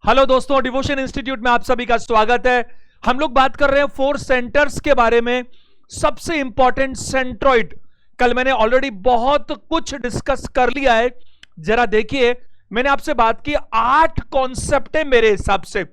Hello दोस्तों, devotion institute में आप सभी का स्वागत है। हम लोग बात कर रहे हैं 4 सेंटर्स के बारे में। सबसे इंपॉर्टेंट सेंट्रॉइड। कल मैंने ऑलरेडी बहुत कुछ डिस्कस कर लिया है। जरा देखिए, मैंने आपसे बात की 8 कॉन्सेप्ट है मेरे हिसाब से।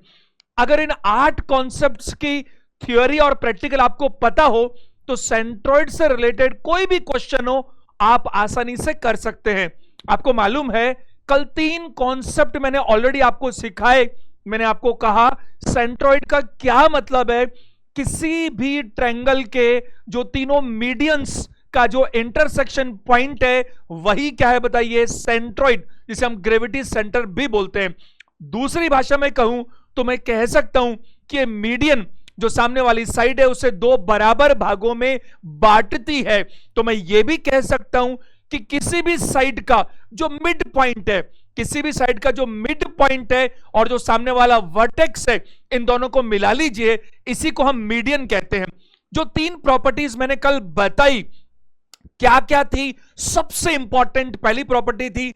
अगर इन 8 कॉन्सेप्ट्स की थ्योरी और प्रैक्टिकल आपको पता हो तो सेंट्रॉइड से रिलेटेड कोई भी क्वेश्चन हो आप आसानी से कर सकते हैं। आपको मालूम है कल 3 कॉन्सेप्ट मैंने ऑलरेडी आपको सिखाए। मैंने आपको कहा सेंट्रॉइड का क्या मतलब है, किसी भी ट्रायंगल के जो तीनों मीडियंस का जो इंटरसेक्शन पॉइंट है वही क्या है बताइए, सेंट्रॉइड, जिसे हम ग्रेविटी सेंटर भी बोलते हैं। दूसरी भाषा में कहूं तो मैं कह सकता हूं कि मीडियन जो सामने वाली साइड है उसे 2 बराबर भागों में बांटती है। तो मैं यह भी कह सकता हूं कि किसी भी साइड का जो मिड पॉइंट है, किसी भी साइड का जो मिड पॉइंट है और जो सामने वाला वर्टेक्स है, इन दोनों को मिला लीजिए, इसी को हम मीडियन कहते हैं। जो 3 प्रॉपर्टीज मैंने कल बताई क्या क्या थी? सबसे इंपॉर्टेंट पहली प्रॉपर्टी थी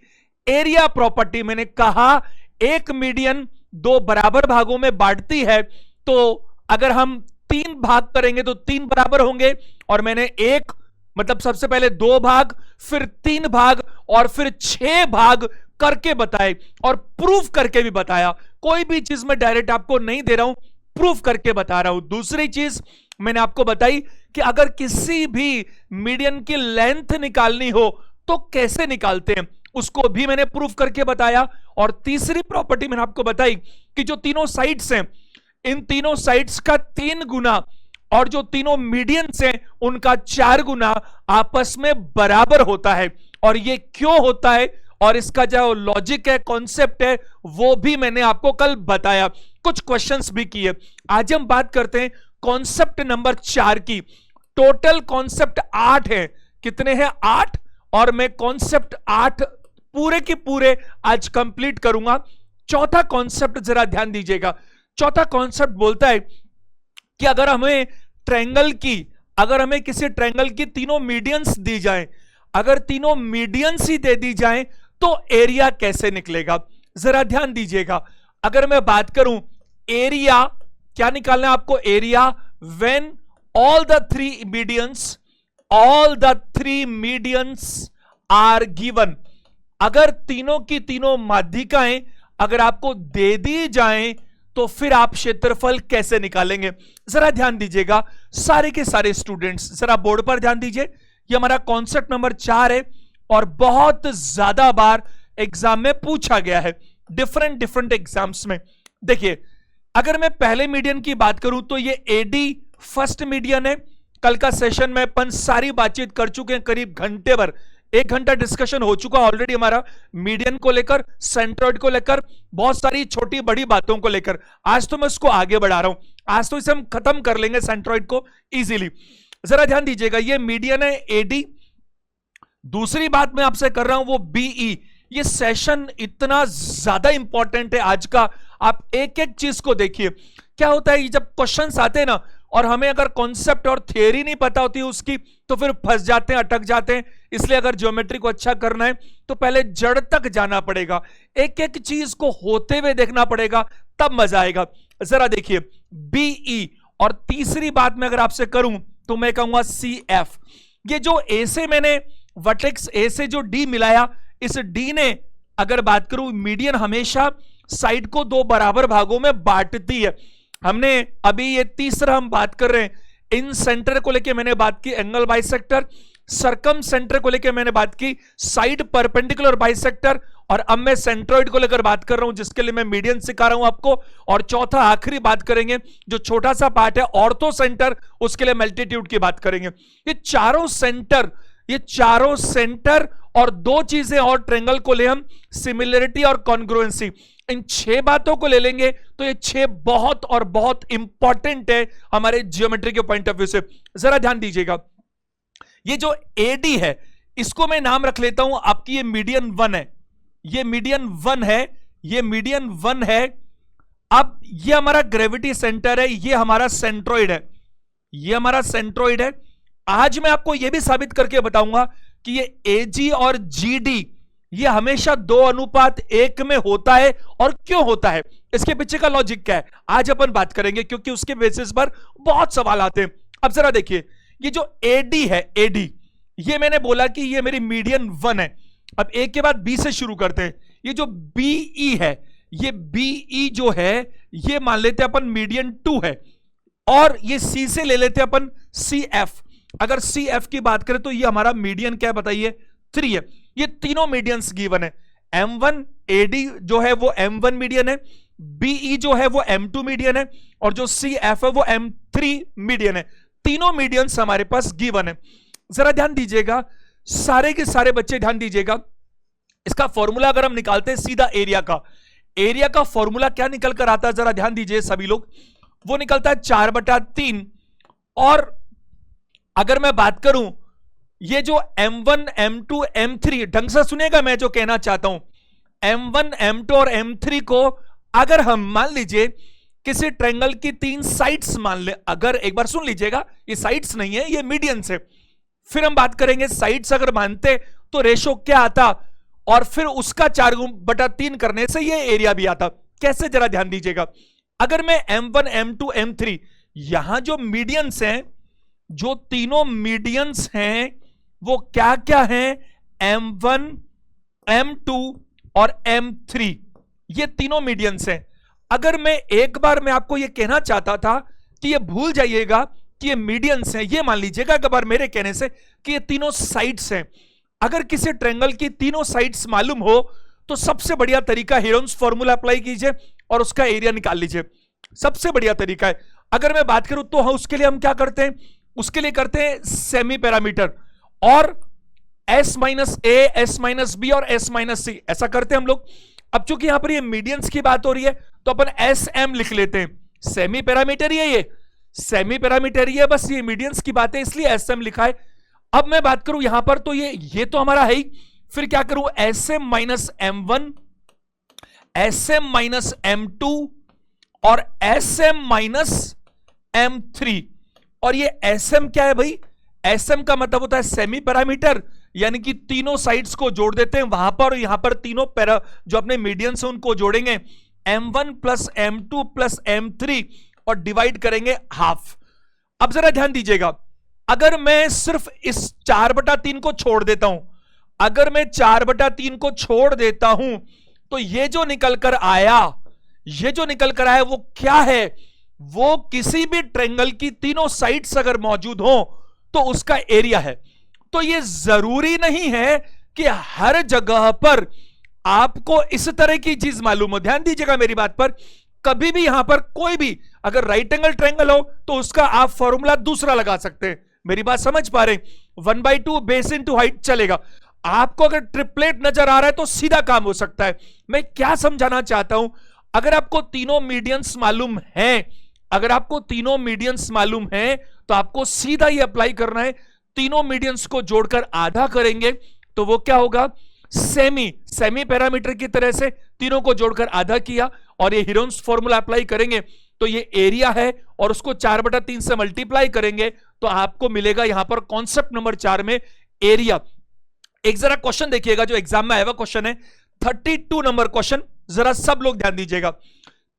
एरिया प्रॉपर्टी। मैंने कहा एक मीडियन 2 बराबर भागों में बांटती है, तो अगर हम 3 भाग करेंगे तो 3 बराबर होंगे। और मैंने एक मतलब सबसे पहले 2 भाग, फिर 3 भाग और फिर 6 भाग करके बताए और प्रूफ करके भी बताया। कोई भी चीज मैं डायरेक्ट आपको नहीं दे रहा हूं, प्रूफ करके बता रहा हूं। दूसरी चीज मैंने आपको बताई कि अगर किसी भी मीडियन की लेंथ निकालनी हो तो कैसे निकालते हैं, उसको भी मैंने प्रूफ करके बताया। और तीसरी प्रॉपर्टी मैंने आपको बताई कि जो तीनों साइड्स हैं, इन तीनों साइड्स का 3 गुना और जो तीनों मीडियंस हैं उनका 4 गुना आपस में बराबर होता है। और ये क्यों होता है और इसका जो लॉजिक है, कॉन्सेप्ट है, वो भी मैंने आपको कल बताया, कुछ क्वेश्चंस भी किए। आज हम बात करते हैं कॉन्सेप्ट नंबर 4 की। टोटल कॉन्सेप्ट 8 है। कितने हैं? 8। और मैं कॉन्सेप्ट 8 पूरे के पूरे आज कंप्लीट करूंगा। चौथा कॉन्सेप्ट जरा ध्यान दीजिएगा। चौथा कॉन्सेप्ट बोलता है कि अगर हमें किसी ट्रायंगल की तीनों मीडियंस दी जाएं, अगर तीनों मीडियंस ही दे दी जाएं तो एरिया कैसे निकलेगा? जरा ध्यान दीजिएगा। अगर मैं बात करूं एरिया, क्या निकालना है आपको? Area when all the 3 medians are given. अगर तीनों की तीनों माध्यिकाएं अगर आपको दे दी जाएं तो फिर आप क्षेत्रफल कैसे निकालेंगे? जरा ध्यान दीजिएगा सारे के सारे स्टूडेंट्स, जरा बोर्ड पर ध्यान दीजिए। ये हमारा कॉन्सेप्ट नंबर 4 है और बहुत ज्यादा बार एग्जाम में पूछा गया है, डिफरेंट एग्जाम्स में। देखिए, अगर मैं पहले मीडियन की बात करूं तो ये एडी फर्स्ट मीडियन है। कल का सेशन में अपन सारी बातचीत कर चुके हैं, करीब घंटे भर, 1 घंटा डिस्कशन हो चुका ऑलरेडी हमारा मीडियन को लेकर, सेंट्रॉइड को लेकर, बहुत सारी छोटी बड़ी बातों को लेकर। आज तो मैं उसको आगे बढ़ा रहा हूं, आज तो इसे हम खत्म कर लेंगे सेंट्रॉइड को इजीली। जरा ध्यान दीजिएगा, ये मीडियन है एडी। दूसरी बात मैं आपसे कर रहा हूं वो बीई। ये सेशन इतना ज्यादा इंपॉर्टेंट है आज का, आप एक एक चीज को देखिए। क्या होता है जब क्वेश्चंस आते हैं ना और हमें अगर कॉन्सेप्ट और थियरी नहीं पता होती उसकी तो फिर फंस जाते हैं, अटक जाते हैं। इसलिए अगर ज्योमेट्री को अच्छा करना है तो पहले जड़ तक जाना पड़ेगा, एक एक चीज को होते हुए देखना पड़ेगा, तब मजा आएगा। जरा देखिए बीई। और तीसरी बात मैं अगर आपसे करूं तो मैं कहूंगा सीएफ। ये जो ए से मैंने वर्टेक्स ए से जो डी मिलाया, इस डी ने अगर बात करूं, मीडियन हमेशा साइड को 2 बराबर भागों में बांटती है। हमने अभी ये तीसरा हम बात कर रहे हैं, इन सेंटर को लेके मैंने बात की एंगल बाइसेक्टर, सरकम सेंटर को लेके मैंने बात की साइड परपेंडिकुलर बाइसेक्टर, और अब मैं सेंट्रॉइड को लेकर बात कर रहा हूं जिसके लिए मैं मीडियन सिखा रहा हूं आपको। और चौथा आखिरी बात करेंगे जो छोटा सा पार्ट है ऑर्थो सेंटर, उसके लिए मल्टीट्यूड की बात करेंगे। ये चारों सेंटर और 2 चीजें और ट्रायंगल को ले हम, सिमिलरिटी और कॉन्ग्रुएंसी। इन 6 बातों को ले लेंगे तो ये 6 बहुत और बहुत इंपॉर्टेंट है हमारे ज्योमेट्री के पॉइंट ऑफ व्यू से। जरा ध्यान दीजिएगा, ये जो एडी है इसको मैं नाम रख लेता हूं आपकी, ये मीडियन 1 है, ये मीडियन 1 है, ये मीडियन 1 है। अब ये हमारा ग्रेविटी सेंटर है, ये हमारा सेंट्रॉइड है, ये हमारा सेंट्रॉइड है। आज मैं आपको यह भी साबित करके बताऊंगा कि ये एजी और जीडी ये हमेशा 2:1 में होता है। और क्यों होता है इसके पीछे का लॉजिक क्या है आज अपन बात करेंगे, क्योंकि उसके बेसिस पर बहुत सवाल आते हैं। अब जरा देखिए, ये जो एडी है, एडी, ये मैंने बोला कि ये मेरी मीडियन 1 है। अब ए के बाद बी से शुरू करते हैं। ये जो बीई है, ये बीई जो है ये मान लेते हैं अपन मीडियन 2 है, और ये सी से ले लेते हैं अपन सी एफ। अगर सी एफ की बात करें तो ये हमारा मीडियन क्या बताइए, 3 है। ये तीनों मीडियंस गिवन है। M1 AD जो है वो M1 मीडियन है, BE जो है वो M2 मीडियन है, और जो CF है वो M3 मीडियन है। तीनों मीडियंस हमारे पास गिवन है। जरा ध्यान दीजिएगा, सारे के सारे बच्चे ध्यान दीजिएगा। इसका फॉर्मूला अगर हम निकालते हैं सीधा एरिया का फॉर्मूला क्या निकल कर आता है, जरा ध्यान दीजिए सभी लोग। वो निकलता है 4/3। और अगर मैं बात करूं ये जो M1 M2 M3, ढंग से सुनिएगा मैं जो कहना चाहता हूं, M1 M2 और M3 को अगर हम मान लीजिए किसी ट्रायंगल की 3 साइड्स मान ले, अगर एक बार सुन लीजिएगा, ये साइड्स नहीं है, ये मीडियंस है। फिर हम बात करेंगे साइड्स अगर मानते तो रेशो क्या आता, और फिर उसका 4/3 करने से ये एरिया भी आता। कैसे, जरा ध्यान दीजिएगा। अगर मैं M1 M2 M3, यहां जो मीडियंस हैं, जो तीनों मीडियंस हैं वो क्या क्या हैं, M1 M2 और M3, ये तीनों मीडियंस हैं। अगर मैं एक बार मैं आपको ये कहना चाहता था कि ये भूल जाइएगा कि ये मीडियंस हैं, ये मान लीजिएगा एक बार मेरे कहने से कि ये तीनों साइड्स हैं। अगर किसी ट्रायंगल की तीनों साइड्स मालूम हो तो सबसे बढ़िया तरीका हेरोन्स फॉर्मूला अप्लाई कीजिए और उसका एरिया निकाल लीजिए, सबसे बढ़िया तरीका है। अगर मैं बात करूं तो उसके लिए हम क्या करते हैं, उसके लिए करते हैं सेमी पैरामीटर, और S-A, S-B और S-C, ऐसा करते हैं हम लोग। अब चूंकि यहां पर ये मीडियंस की बात हो रही है तो अपन SM लिख लेते हैं। सेमी पैरामीटर ही है, ये सेमी पैरामीटर ही है, बस ये मीडियंस की बात है इसलिए SM लिखा है। अब मैं बात करूं यहां पर तो ये तो हमारा है ही। फिर क्या करूं, SM-M1, SM-M2 और SM-M3। और ये SM क्या है भाई, SM का मतलब होता है सेमी पैरामीटर, यानी कि तीनों साइड्स को जोड़ देते हैं वहां पर, और यहां पर तीनों जो अपने मीडियंस हैं उनको जोड़ेंगे, M1 plus M2 plus M3, और डिवाइड करेंगे हाफ। अब जरा ध्यान दीजिएगा, अगर मैं सिर्फ इस 4/3 को छोड़ देता हूं, अगर मैं 4/3 को छोड़ देता हूं तो ये जो निकल कर आया, ये जो निकल कर आया वो क्या है, वो किसी भी ट्रायंगल की तीनों साइड्स अगर मौजूद हो तो उसका एरिया है। तो ये जरूरी नहीं है कि हर जगह पर आपको इस तरह की चीज मालूम हो। ध्यान दीजिएगा मेरी बात पर, कभी भी यहां पर कोई भी अगर राइट एंगल ट्रायंगल हो तो उसका आप फॉर्मूला दूसरा लगा सकते हैं। मेरी बात समझ पा रहे हैं, 1/2 बेस इनटू हाइट चलेगा। आपको अगर ट्रिपलेट नजर आ रहा है तो सीधा काम हो सकता है। मैं क्या समझाना चाहता हूं, अगर आपको तीनों मीडियंस मालूम हैं, अगर आपको तीनों मीडियंस मालूम हैं तो आपको सीधा ये अप्लाई करना है। तीनों मीडियंस को जोड़कर आधा करेंगे तो वो क्या होगा, सेमी पैरामीटर की तरह से तीनों को जोड़कर आधा किया, और ये हेरोन्स फॉर्मूला अप्लाई करेंगे तो ये एरिया है, और उसको 4/3 से मल्टीप्लाई करेंगे तो आपको मिलेगा यहां पर कॉन्सेप्ट नंबर 4 में एरिया। एक जरा क्वेश्चन देखिएगा जो एग्जाम में आया हुआ क्वेश्चन है, 32 नंबर क्वेश्चन, जरा सब लोग ध्यान दीजिएगा।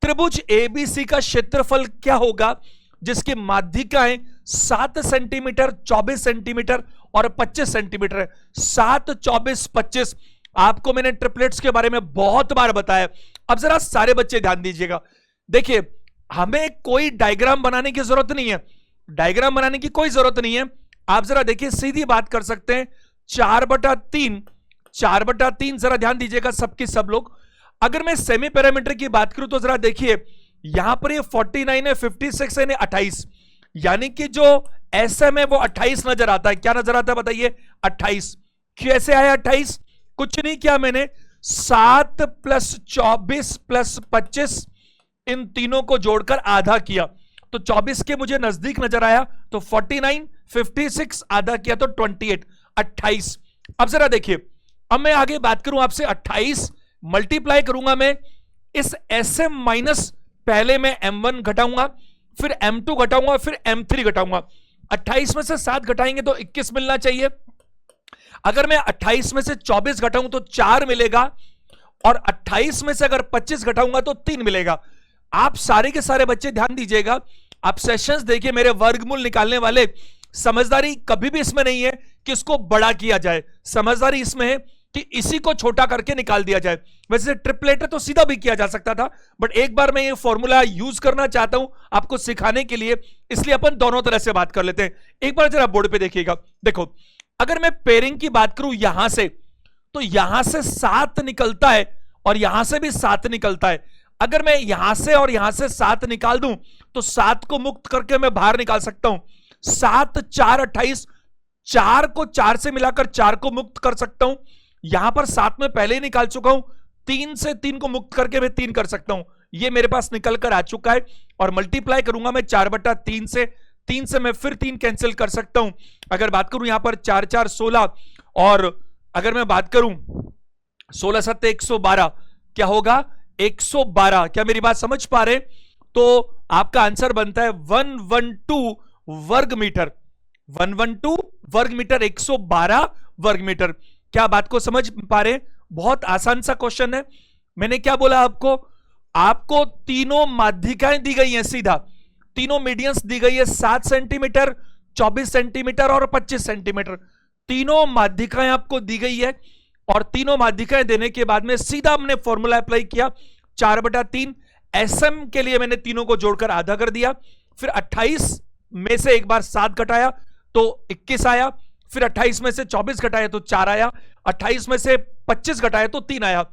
त्रिभुज ABC का क्षेत्रफल क्या होगा जिसकी माध्यिकाएं 7 सेंटीमीटर, 24 सेंटीमीटर और 25 सेंटीमीटर है। 7, 24, 25 आपको मैंने ट्रिपलेट्स के बारे में बहुत बार बताया। अब जरा सारे बच्चे ध्यान दीजिएगा, देखिए हमें कोई डायग्राम बनाने की जरूरत नहीं है, डायग्राम बनाने की कोई जरूरत नहीं है। आप जरा देखिए, सीधी बात कर सकते हैं, 4/3 जरा ध्यान दीजिएगा सबकी सब लोग। अगर मैं सेमी पैरामीटर की बात करूं तो जरा देखिए यहां पर ये 49 है, 56 है, 28, यानी कि जो SM है वो 28 नजर आता है। क्या नजर आता है बताइए, 28। कैसे आया 28, कुछ नहीं किया मैंने, 7 प्लस 24 प्लस 25 इन तीनों को जोड़कर आधा किया तो 24 के मुझे नजदीक नजर आया, तो 49, 56 आधा किया तो 28, 28। अब जरा देखिए, अब मैं आगे बात करूं आपसे, 28 मल्टीप्लाई करूंगा मैं इस SM माइनस, पहले मैं M1 घटाऊंगा, फिर M2 घटाऊंगा, फिर M3 घटाऊंगा। 28 में से 7 घटाएंगे तो 21 मिलना चाहिए। अगर मैं 28 में से 24 घटाऊं तो 4 मिलेगा, और 28 में से अगर 25 घटाऊंगा तो 3 मिलेगा। आप सारे के सारे बच्चे ध्यान दीजिएगा, आप सेशंस देखिए मेरे, वर्गमूल निकालने वाले, समझदारी कभी भी इसमें नहीं है कि इसको बड़ा किया जाए, समझदारी इसमें है कि इसी को छोटा करके निकाल दिया जाए। वैसे ट्रिपलेट है तो सीधा भी किया जा सकता था, बट एक बार मैं ये फॉर्मूला यूज करना चाहता हूं आपको सिखाने के लिए, इसलिए अपन दोनों तरह से बात कर लेते हैं। एक बार जरा बोर्ड पे देखिएगा, देखो अगर मैं पेयरिंग की बात करूं यहां से, तो यहां से 7 निकलता है और यहां से भी 7 निकलता है। अगर मैं यहां से और यहां से 7 निकाल दूं तो 7 को मुक्त करके मैं बाहर निकाल सकता हूं। 7 4 28, 4 को 4 से मिलाकर 4 को मुक्त कर सकता हूं। यहां पर 7 में पहले ही निकाल चुका हूं, 3 से 3 को मुक्त करके मैं 3 कर सकता हूं। ये मेरे पास निकल कर आ चुका है और मल्टीप्लाई करूंगा मैं 4/3 से, 3 से मैं फिर 3 कैंसिल कर सकता हूं। अगर बात करूं यहां पर 4 4 16, और अगर मैं बात करूं 16 7 112, क्या होगा 112। क्या मेरी बात समझ पा रहे? तो आपका आंसर बनता है 112 वर्ग मीटर, 112 वर्ग मीटर, 112 वर्ग मीटर। क्या बात को समझ पा रहे? बहुत आसान सा क्वेश्चन है। मैंने क्या बोला आपको? आपको तीनों माध्यिकाएं दी गई हैं, सीधा तीनों मीडियंस दी गई है, 7 सेंटीमीटर, 24 सेंटीमीटर और 25 सेंटीमीटर। तीनों माध्यिकाएं आपको दी गई है और तीनों माध्यिकाएं देने के बाद में सीधा हमने फॉर्मूला अप्लाई किया 4/3। एसएम के लिए मैंने तीनों को जोड़कर आधा कर दिया, फिर 28 में से एक बार 7 घटाया तो 21 आया, फिर 28 में से 24 घटाया तो 4 आया, 28 में से 25 घटाया तो 3 आया।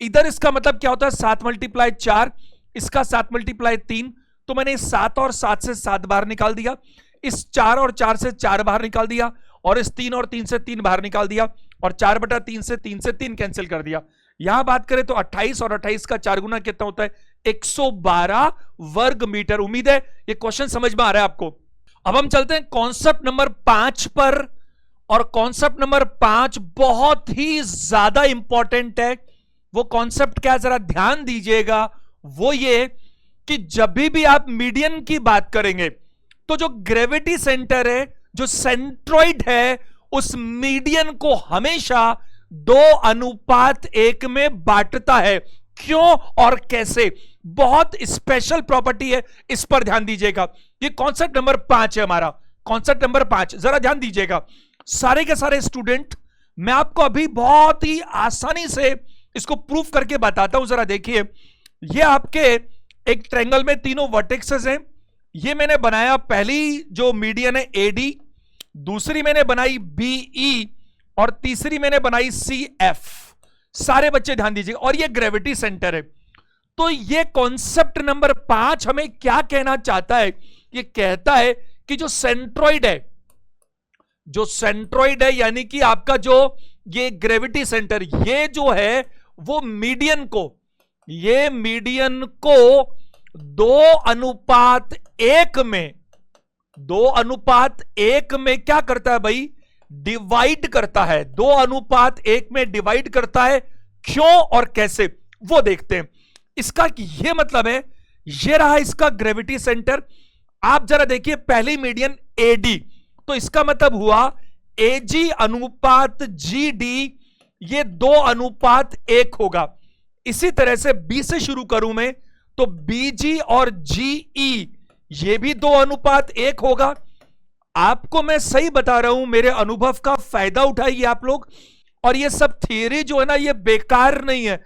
इधर इसका मतलब क्या होता है? 7 × 4, इसका 7 × 3, तो मैंने इस 7 और 7 से 7 बाहर निकाल दिया, इस 4 और 4 से 4 बाहर निकाल दिया, और इस 3 और 3 से 3 बाहर निकाल दिया, और 4/3 से 3 कैंसिल कर दिया। यहां बात करें तो 28 और 28 का 4 गुना कितना होता है? 112 वर्ग मीटर। उम्मीद है ये क्वेश्चन समझ में आ रहा है आपको। अब हम चलते हैं कॉन्सेप्ट नंबर 5 पर, और कॉन्सेप्ट नंबर 5 बहुत ही ज्यादा इंपॉर्टेंट है। वो कॉन्सेप्ट क्या, जरा ध्यान दीजिएगा, वो ये कि जब भी आप मीडियन की बात करेंगे तो जो ग्रेविटी सेंटर है, जो सेंट्रॉइड है, उस मीडियन को हमेशा 2:1 में बांटता है। क्यों और कैसे? बहुत स्पेशल प्रॉपर्टी है, इस पर ध्यान दीजिएगा। ये कॉन्सेप्ट नंबर 5 है हमारा, कॉन्सेप्ट नंबर 5। जरा ध्यान दीजिएगा सारे के सारे स्टूडेंट, मैं आपको अभी बहुत ही आसानी से इसको प्रूफ करके बताता हूं। जरा देखिए, ये आपके एक ट्रायंगल में तीनों वर्टेक्सेस हैं। ये मैंने बनाया, पहली जो मीडियन है एडी, दूसरी मैंने बनाई बीई, और तीसरी मैंने बनाई सीएफ। सारे बच्चे ध्यान दीजिए, और ये ग्रेविटी सेंटर है। तो ये कॉन्सेप्ट नंबर 5 हमें क्या कहना चाहता है? ये कहता है कि जो सेंट्रॉइड है, जो सेंट्रॉइड है यानी कि आपका जो ये ग्रेविटी सेंटर, ये जो है वो मीडियन को, ये मीडियन को 2:1 में, 2:1 में क्या करता है भाई? डिवाइड करता है। 2:1 में डिवाइड करता है। क्यों और कैसे, वो देखते हैं। इसका ये मतलब है, ये रहा इसका ग्रेविटी सेंटर। आप जरा देखिए, पहली मीडियन एडी, तो इसका मतलब हुआ एजी अनुपात जीडी, ये 2:1 होगा। इसी तरह से बी से शुरू करूं मैं, तो बीजी और जीई, ये भी 2:1 होगा। आपको मैं सही बता रहा हूं, मेरे अनुभव का फायदा उठाइए आप लोग। और ये सब थियरी जो है ना, ये बेकार नहीं है,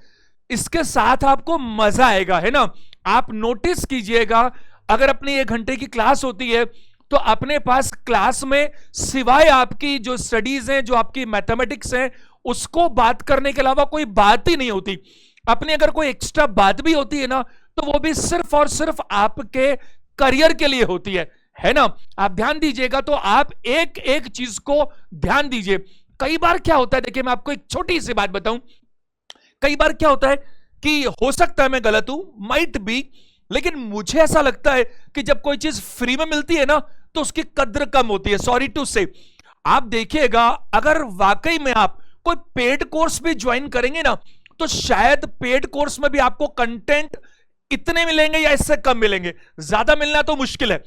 इसके साथ आपको मजा आएगा, है ना। आप नोटिस कीजिएगा, अगर अपनी 1 घंटे की क्लास होती है तो अपने पास क्लास में सिवाय आपकी जो स्टडीज हैं, जो आपकी मैथमेटिक्स है, उसको बात करने के अलावा कोई बात ही नहीं होती। अपनी अगर कोई एक्स्ट्रा बात भी होती है ना, तो वो भी सिर्फ और सिर्फ आपके करियर के लिए होती है ना। आप ध्यान दीजिएगा, तो आप एक एक चीज को ध्यान दीजिए। कई बार क्या होता है, देखिए मैं आपको एक छोटी सी बात बताऊं। कई बार क्या होता है कि हो सकता है मैं गलत हूं, माइट बी, लेकिन मुझे ऐसा लगता है कि जब कोई चीज फ्री में मिलती है ना, तो उसकी कद्र कम होती है। सॉरी टू से, आप देखिएगा, अगर वाकई में आप कोई पेड कोर्स भी ज्वाइन करेंगे ना, तो शायद पेड कोर्स में भी आपको कंटेंट इतने मिलेंगे या इससे कम मिलेंगे। ज्यादा मिलना तो मुश्किल है,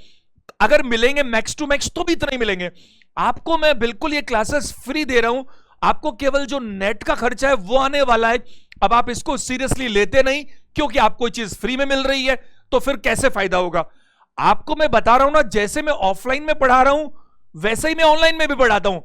अगर मिलेंगे मैक्स टू मैक्स तो भी इतने ही मिलेंगे। आपको मैं बिल्कुल ये क्लासेस फ्री दे रहा हूं, आपको केवल जो नेट का खर्चा है वो आने वाला है। अब आप इसको सीरियसली लेते नहीं क्योंकि आपको कोई चीज फ्री में मिल रही है, तो फिर कैसे फायदा होगा? आपको मैं बता रहा हूं ना, जैसे मैं ऑफलाइन में पढ़ा रहा हूं वैसे ही मैं ऑनलाइन में भी पढ़ाता हूं।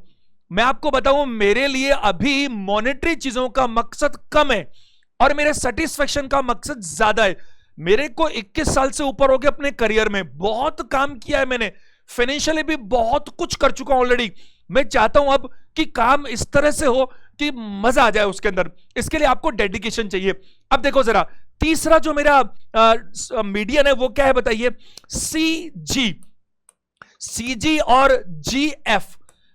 मैं आपको बताऊं, मेरे लिए अभी मॉनेटरी चीजों का मकसद कम है और मेरे सेटिस्फेक्शन का मकसद ज्यादा है। मेरे को 21 साल से ऊपर हो गए अपने करियर में, बहुत काम किया है मैंने, फाइनेंशियली भी बहुत कुछ कर चुका हूं ऑलरेडी। मैं चाहता हूं अब कि काम इस तरह से हो कि मजा आ जाए उसके अंदर। इसके लिए आपको डेडिकेशन चाहिए। अब देखो जरा, तीसरा जो मेरा मीडियन है वो क्या है बताइए? सीजी और जीएफ,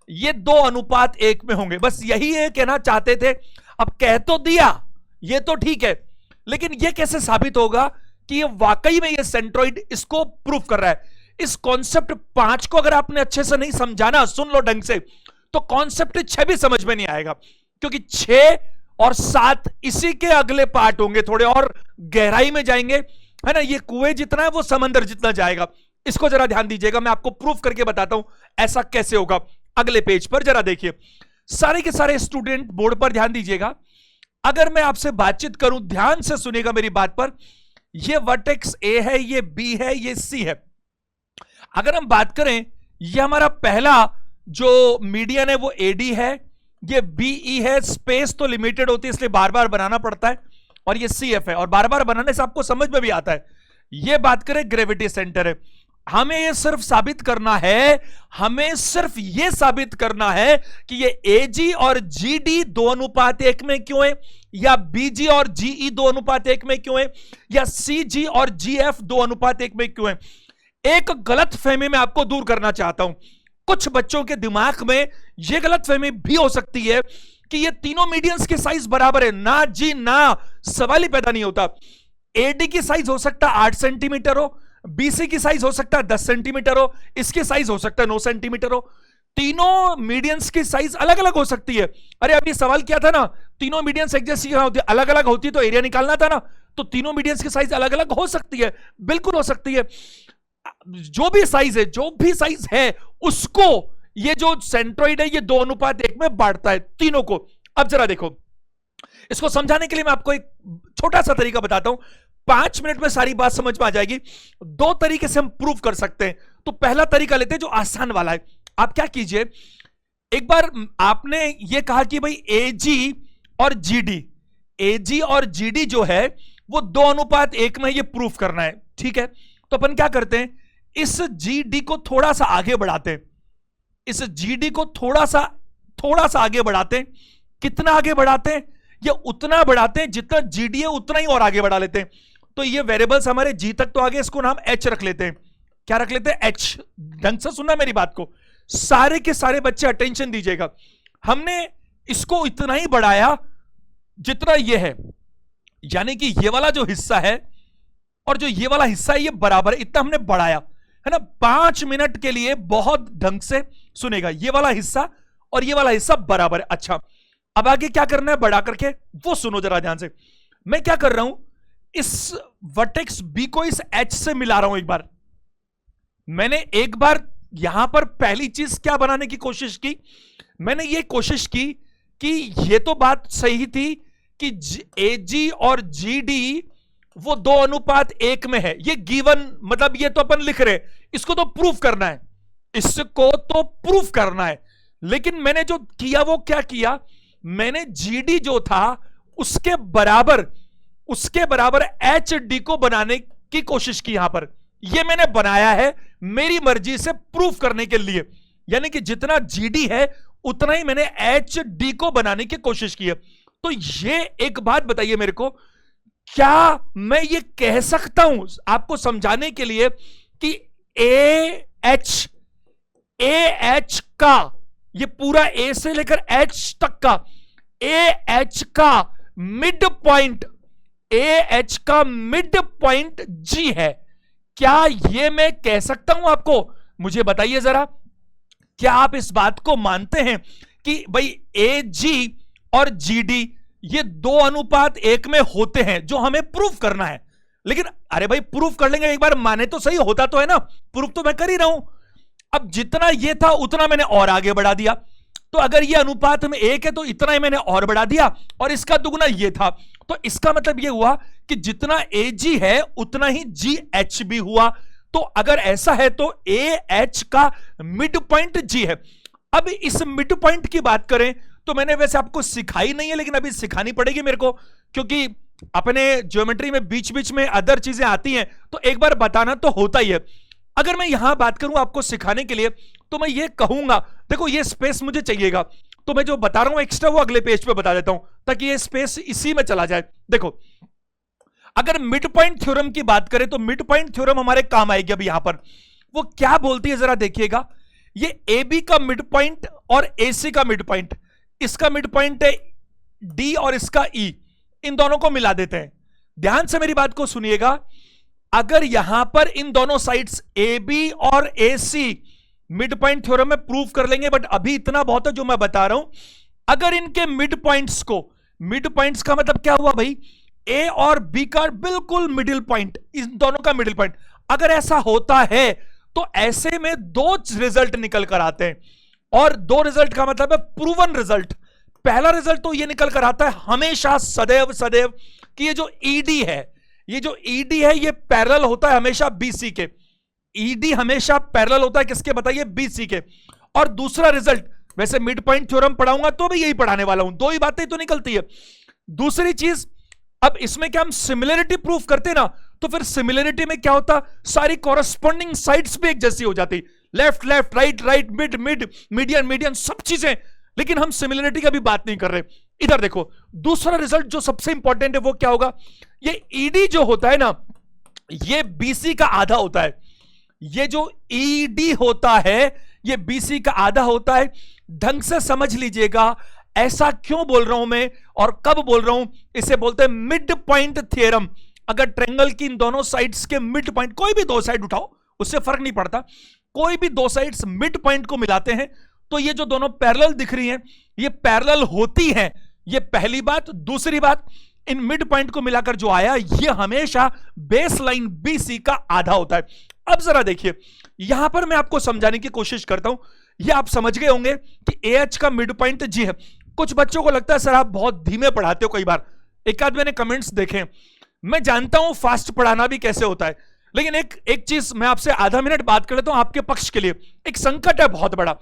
ये 2:1 में होंगे। बस यही है कहना चाहते थे। अब कह तो दिया, ये तो ठीक है, लेकिन ये कैसे साबित होगा कि ये वाकई में ये सेंट्रोइड इसको प्रूव कर रहा है? इस कॉन्सेप्ट 5 को अगर आपने अच्छे से नहीं समझाना, सुन लो ढंग से, तो कॉन्सेप्ट 6 भी समझ में नहीं आएगा, क्योंकि 6 और 7 इसी के अगले पार्ट होंगे, थोड़े और गहराई में जाएंगे, है ना। ये कुएं जितना है वो समंदर जितना जाएगा। इसको जरा ध्यान दीजिएगा, मैं आपको प्रूफ करके बताता हूं ऐसा कैसे होगा। अगले पेज पर जरा देखिए, सारे के सारे स्टूडेंट बोर्ड पर ध्यान दीजिएगा। अगर मैं आपसे बातचीत करूं, ध्यान से सुनिएगा मेरी बात पर, ये वर्टेक्स ए है, ये बी है, ये सी है। अगर हम बात करें, ये हमारा पहला जो मीडियन है वो एडी है, ये बीई है, स्पेस तो लिमिटेड होती है इसलिए बार बार बनाना पड़ता है, और ये सीएफ है, और बार बार बनाने से आपको समझ में भी आता है। ये बात करें ग्रेविटी सेंटर है। हमें ये सिर्फ साबित करना है, हमें सिर्फ ये साबित करना है कि ये एजी और जीडी 2:1 में क्यों है, या बीजी और जीई 2:1 में क्यों है, या सीजी और जीएफ 2:1 में क्यों है। एक गलत फहमी में आपको दूर करना चाहता हूं। कुछ बच्चों के दिमाग में यह गलत फहमी भी हो सकती है कि ये तीनों मीडियंस के साइज बराबर है। ना जी ना, सवाल ही पैदा नहीं होता। एडी की साइज हो सकता है 8 सेंटीमीटर हो, बीसी की साइज हो सकता है 10 सेंटीमीटर हो, इसकी साइज हो सकता है 9 सेंटीमीटर हो। तीनों मीडियंस की साइज अलग अलग हो सकती है। अरे अभी सवाल किया था ना, तीनों मीडियंस एक जैसी होती, अलग अलग होती तो एरिया निकालना था ना, तो तीनों मीडियंस की साइज अलग अलग हो सकती है, बिल्कुल हो सकती है। जो भी साइज है उसको ये जो सेंट्रोइड है ये 2:1 में बांटता है तीनों को। अब जरा देखो, इसको समझाने के लिए मैं आपको एक छोटा सा तरीका बताता हूं, 5 मिनट में सारी बात समझ में आ जाएगी। 2 तरीके से हम प्रूव कर सकते हैं। तो पहला तरीका लेते हैं जो आसान वाला है। आप क्या कीजिए, एक बार आपने ये कहा कि भाई एजी और जीडी जो है वो 2:1 में ये प्रूफ करना है, ठीक है। तो अपन क्या करते हैं, इस जीडी को थोड़ा सा आगे बढ़ाते हैं, इस जीडी को थोड़ा सा आगे बढ़ाते हैं। कितना आगे बढ़ाते हैं? ये उतना बढ़ाते हैं जितना जीडी है उतना ही और आगे बढ़ा लेते हैं। तो ये वेरिएबल्स हमारे जी तक तो आगे, इसको नाम एच रख लेते हैं। क्या रख लेते हैं? एच। ढंग से सुनना मेरी बात को, सारे के सारे बच्चे अटेंशन दीजिएगा। हमने इसको इतना ही बढ़ाया जितना ये है, यानी कि ये वाला जो हिस्सा है और जो ये वाला हिस्सा है ये बराबर है, इतना हमने बढ़ाया, है ना। 5 मिनट के लिए बहुत ढंग से सुनेगा, ये वाला हिस्सा और ये वाला हिस्सा बराबर है। अच्छा, अब आगे क्या करना है बढ़ा करके, वो सुनो जरा ध्यान से। मैं क्या कर रहा हूं, इस वर्टेक्स बी को इस एच से मिला रहा हूं। मैंने एक बार यहां पर पहली चीज क्या बनाने की कोशिश की, मैंने ये कोशिश की कि ये तो बात सही थी कि एजी और जीडी वो 2:1 में है, ये गिवन, मतलब ये तो अपन लिख रहे, इसको तो प्रूफ करना है, इसको तो प्रूफ करना है। लेकिन मैंने जो किया वो क्या किया, मैंने जीडी जो था उसके बराबर एच डी को बनाने की कोशिश की। यहां पर ये मैंने बनाया है मेरी मर्जी से प्रूफ करने के लिए, यानी कि जितना जीडी है उतना ही मैंने एच डी को बनाने की कोशिश की है। तो ये एक बात बताइए मेरे को, क्या मैं ये कह सकता हूं आपको समझाने के लिए कि ए एच का, ये पूरा ए से लेकर एच तक का, ए एच का मिड पॉइंट जी है? क्या ये मैं कह सकता हूं आपको? मुझे बताइए जरा, क्या आप इस बात को मानते हैं कि भाई ए जी और जी डी ये 2:1 में होते हैं, जो हमें प्रूफ करना है? लेकिन अरे भाई प्रूफ कर लेंगे, एक बार माने तो सही, होता तो है ना, प्रूफ तो मैं कर ही रहा हूं। अब जितना ये था उतना मैंने और आगे बढ़ा दिया। तो अगर ये अनुपात में 1 है तो इतना ही मैंने और बढ़ा दिया, और इसका दुगुना ये था। तो इसका मतलब ये हुआ कि जितना AG है उतना ही GH भी हुआ। तो अगर ऐसा है तो AH का मिड पॉइंट G है। अब इस मिड पॉइंट की बात करें तो मैंने वैसे आपको सिखाई नहीं है, लेकिन अभी सिखानी पड़ेगी मेरे को, क्योंकि अपने ज्योमेट्री में बीच बीच में अदर चीजें आती हैं, तो एक बार बताना तो होता ही है। अगर मैं यहां बात करूं आपको सिखाने के लिए, तो मैं ये कहूंगा, देखो ये स्पेस मुझे चाहिएगा, तो मैं जो बता रहा हूं एक्स्ट्रा वो अगले पेज पे बता देता हूं, ताकि ये स्पेस इसी में चला जाए। देखो, अगर मिड पॉइंट थ्योरम की बात करें तो मिड पॉइंट थ्योरम हमारे काम आएगी। अभी यहां पर वो क्या बोलती है जरा देखिएगा। ये AB का मिड पॉइंट और AC का मिड पॉइंट, इसका मिड पॉइंट है D और इसका E, इन दोनों को मिला देते हैं। ध्यान से मेरी बात को सुनिएगा। अगर यहां पर इन दोनों साइड्स AB और AC मिड पॉइंट थ्योरम में प्रूव कर लेंगे, बट अभी इतना बहुत है जो मैं बता रहा हूं। अगर इनके मिड पॉइंट्स को, मिड पॉइंट्स का मतलब क्या हुआ भाई, A और B का बिल्कुल मिडिल पॉइंट, इन दोनों का मिडिल पॉइंट, अगर ऐसा होता है तो ऐसे में 2 रिजल्ट निकल कर आते हैं। और 2 रिजल्ट का मतलब है प्रूवन रिजल्ट। पहला रिजल्ट तो ये निकल कर आता है हमेशा सदैव सदैव कि ये जो ED है, ये जो ED है ये पैरेलल होता है हमेशा BC के। ED हमेशा पैरेलल होता है किसके बताइए, BC के। और दूसरा रिजल्ट, वैसे मिड पॉइंट थ्योरम पढ़ाऊंगा तो भी यही पढ़ाने वाला हूं, 2 ही बातें तो निकलती है। दूसरी चीज, अब इसमें क्या हम सिमिलरिटी प्रूफ करते ना, तो फिर सिमिलरिटी में क्या होता, सारी कॉरेस्पॉन्डिंग साइड्स भी एक जैसी हो जाती, left left, right right, mid mid, median median, सब चीजें। लेकिन हम सिमिलरिटी का भी बात नहीं कर रहे। इधर देखो, दूसरा रिजल्ट जो सबसे इंपॉर्टेंट है वो क्या होगा, ये ED जो होता है ना, ये BC का आधा होता है। ये जो ED होता है ये BC का आधा होता है। ढंग से समझ लीजिएगा, ऐसा क्यों बोल रहा हूं मैं और कब बोल रहा हूं। इसे बोलते हैं मिड पॉइंट थ्योरम। अगर ट्रायंगल की इन दोनों साइड्स के मिड पॉइंट, कोई भी 2 साइड उठाओ उससे फर्क नहीं पड़ता, कोई भी 2 साइड्स मिड पॉइंट को मिलाते हैं तो ये जो दोनों पैरेलल दिख रही हैं ये पैरेलल होती हैं। ये पहली बात। दूसरी बात, इन मिड पॉइंट को मिलाकर जो आया ये हमेशा बेस लाइन BC का आधा होता है। अब जरा देखिए, यहां पर मैं आपको समझाने की कोशिश करता हूं। ये आप समझ गए होंगे कि AH का मिड पॉइंट G है। कुछ बच्चों को लगता है सर आप बहुत धीमे पढ़ाते हो, कई बार एक आध मैंने कमेंट्स देखे। मैं जानता हूं फास्ट पढ़ाना भी कैसे होता है, लेकिन एक चीज मैं आपसे आधा मिनट बात कर लेता हूं आपके पक्ष के लिए। एक संकट है बहुत बड़ा।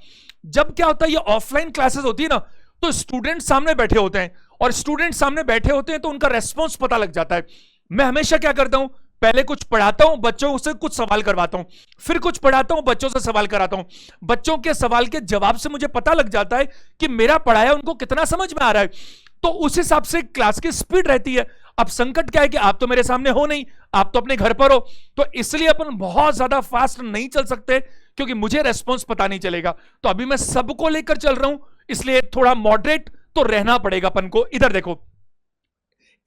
जब क्या होता है, ये ऑफलाइन क्लासेस होती है ना, तो स्टूडेंट सामने बैठे होते हैं, और स्टूडेंट सामने बैठे होते हैं तो उनका रेस्पॉन्स पता लग जाता है। मैं हमेशा क्या करता हूं, पहले कुछ पढ़ाता हूं, बच्चों से कुछ सवाल करवाता हूं, फिर कुछ पढ़ाता हूं, बच्चों से सवाल कराता हूं। बच्चों के सवाल के जवाब से मुझे पता लग जाता है कि मेरा पढ़ाया उनको कितना समझ में आ रहा है, तो उस हिसाब से क्लास की स्पीड रहती है। अब संकट क्या है कि आप तो मेरे सामने हो नहीं, आप तो अपने घर पर हो, तो इसलिए अपन बहुत ज्यादा फास्ट नहीं चल सकते, क्योंकि मुझे रेस्पॉन्स पता नहीं चलेगा। तो अभी मैं सबको लेकर चल रहा हूं, इसलिए थोड़ा मॉडरेट तो रहना पड़ेगा अपन को। इधर देखो,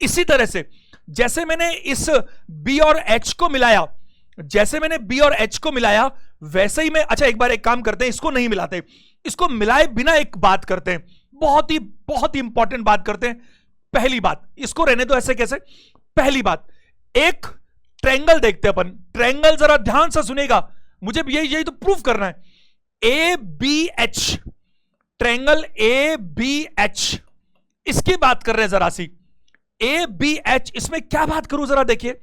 इसी तरह से जैसे मैंने इस B और H को मिलाया, जैसे मैंने B और H को मिलाया वैसे ही मैं, अच्छा एक बार एक काम करते हैं, इसको नहीं मिलाते, इसको मिलाए बिना एक बात करते हैं, बहुत ही इंपॉर्टेंट बात करते हैं। पहली बात, इसको रहने दो ऐसे कैसे। पहली बात, एक ट्रायंगल देखते हैं अपन। ट्रायंगल जरा ध्यान से सुनेगा, मुझे यही तो प्रूफ करना है। ABH, ट्रायंगल ABH, इसकी बात कर रहे हैं जरा सी। ABH, इसमें क्या बात करूं जरा देखिए।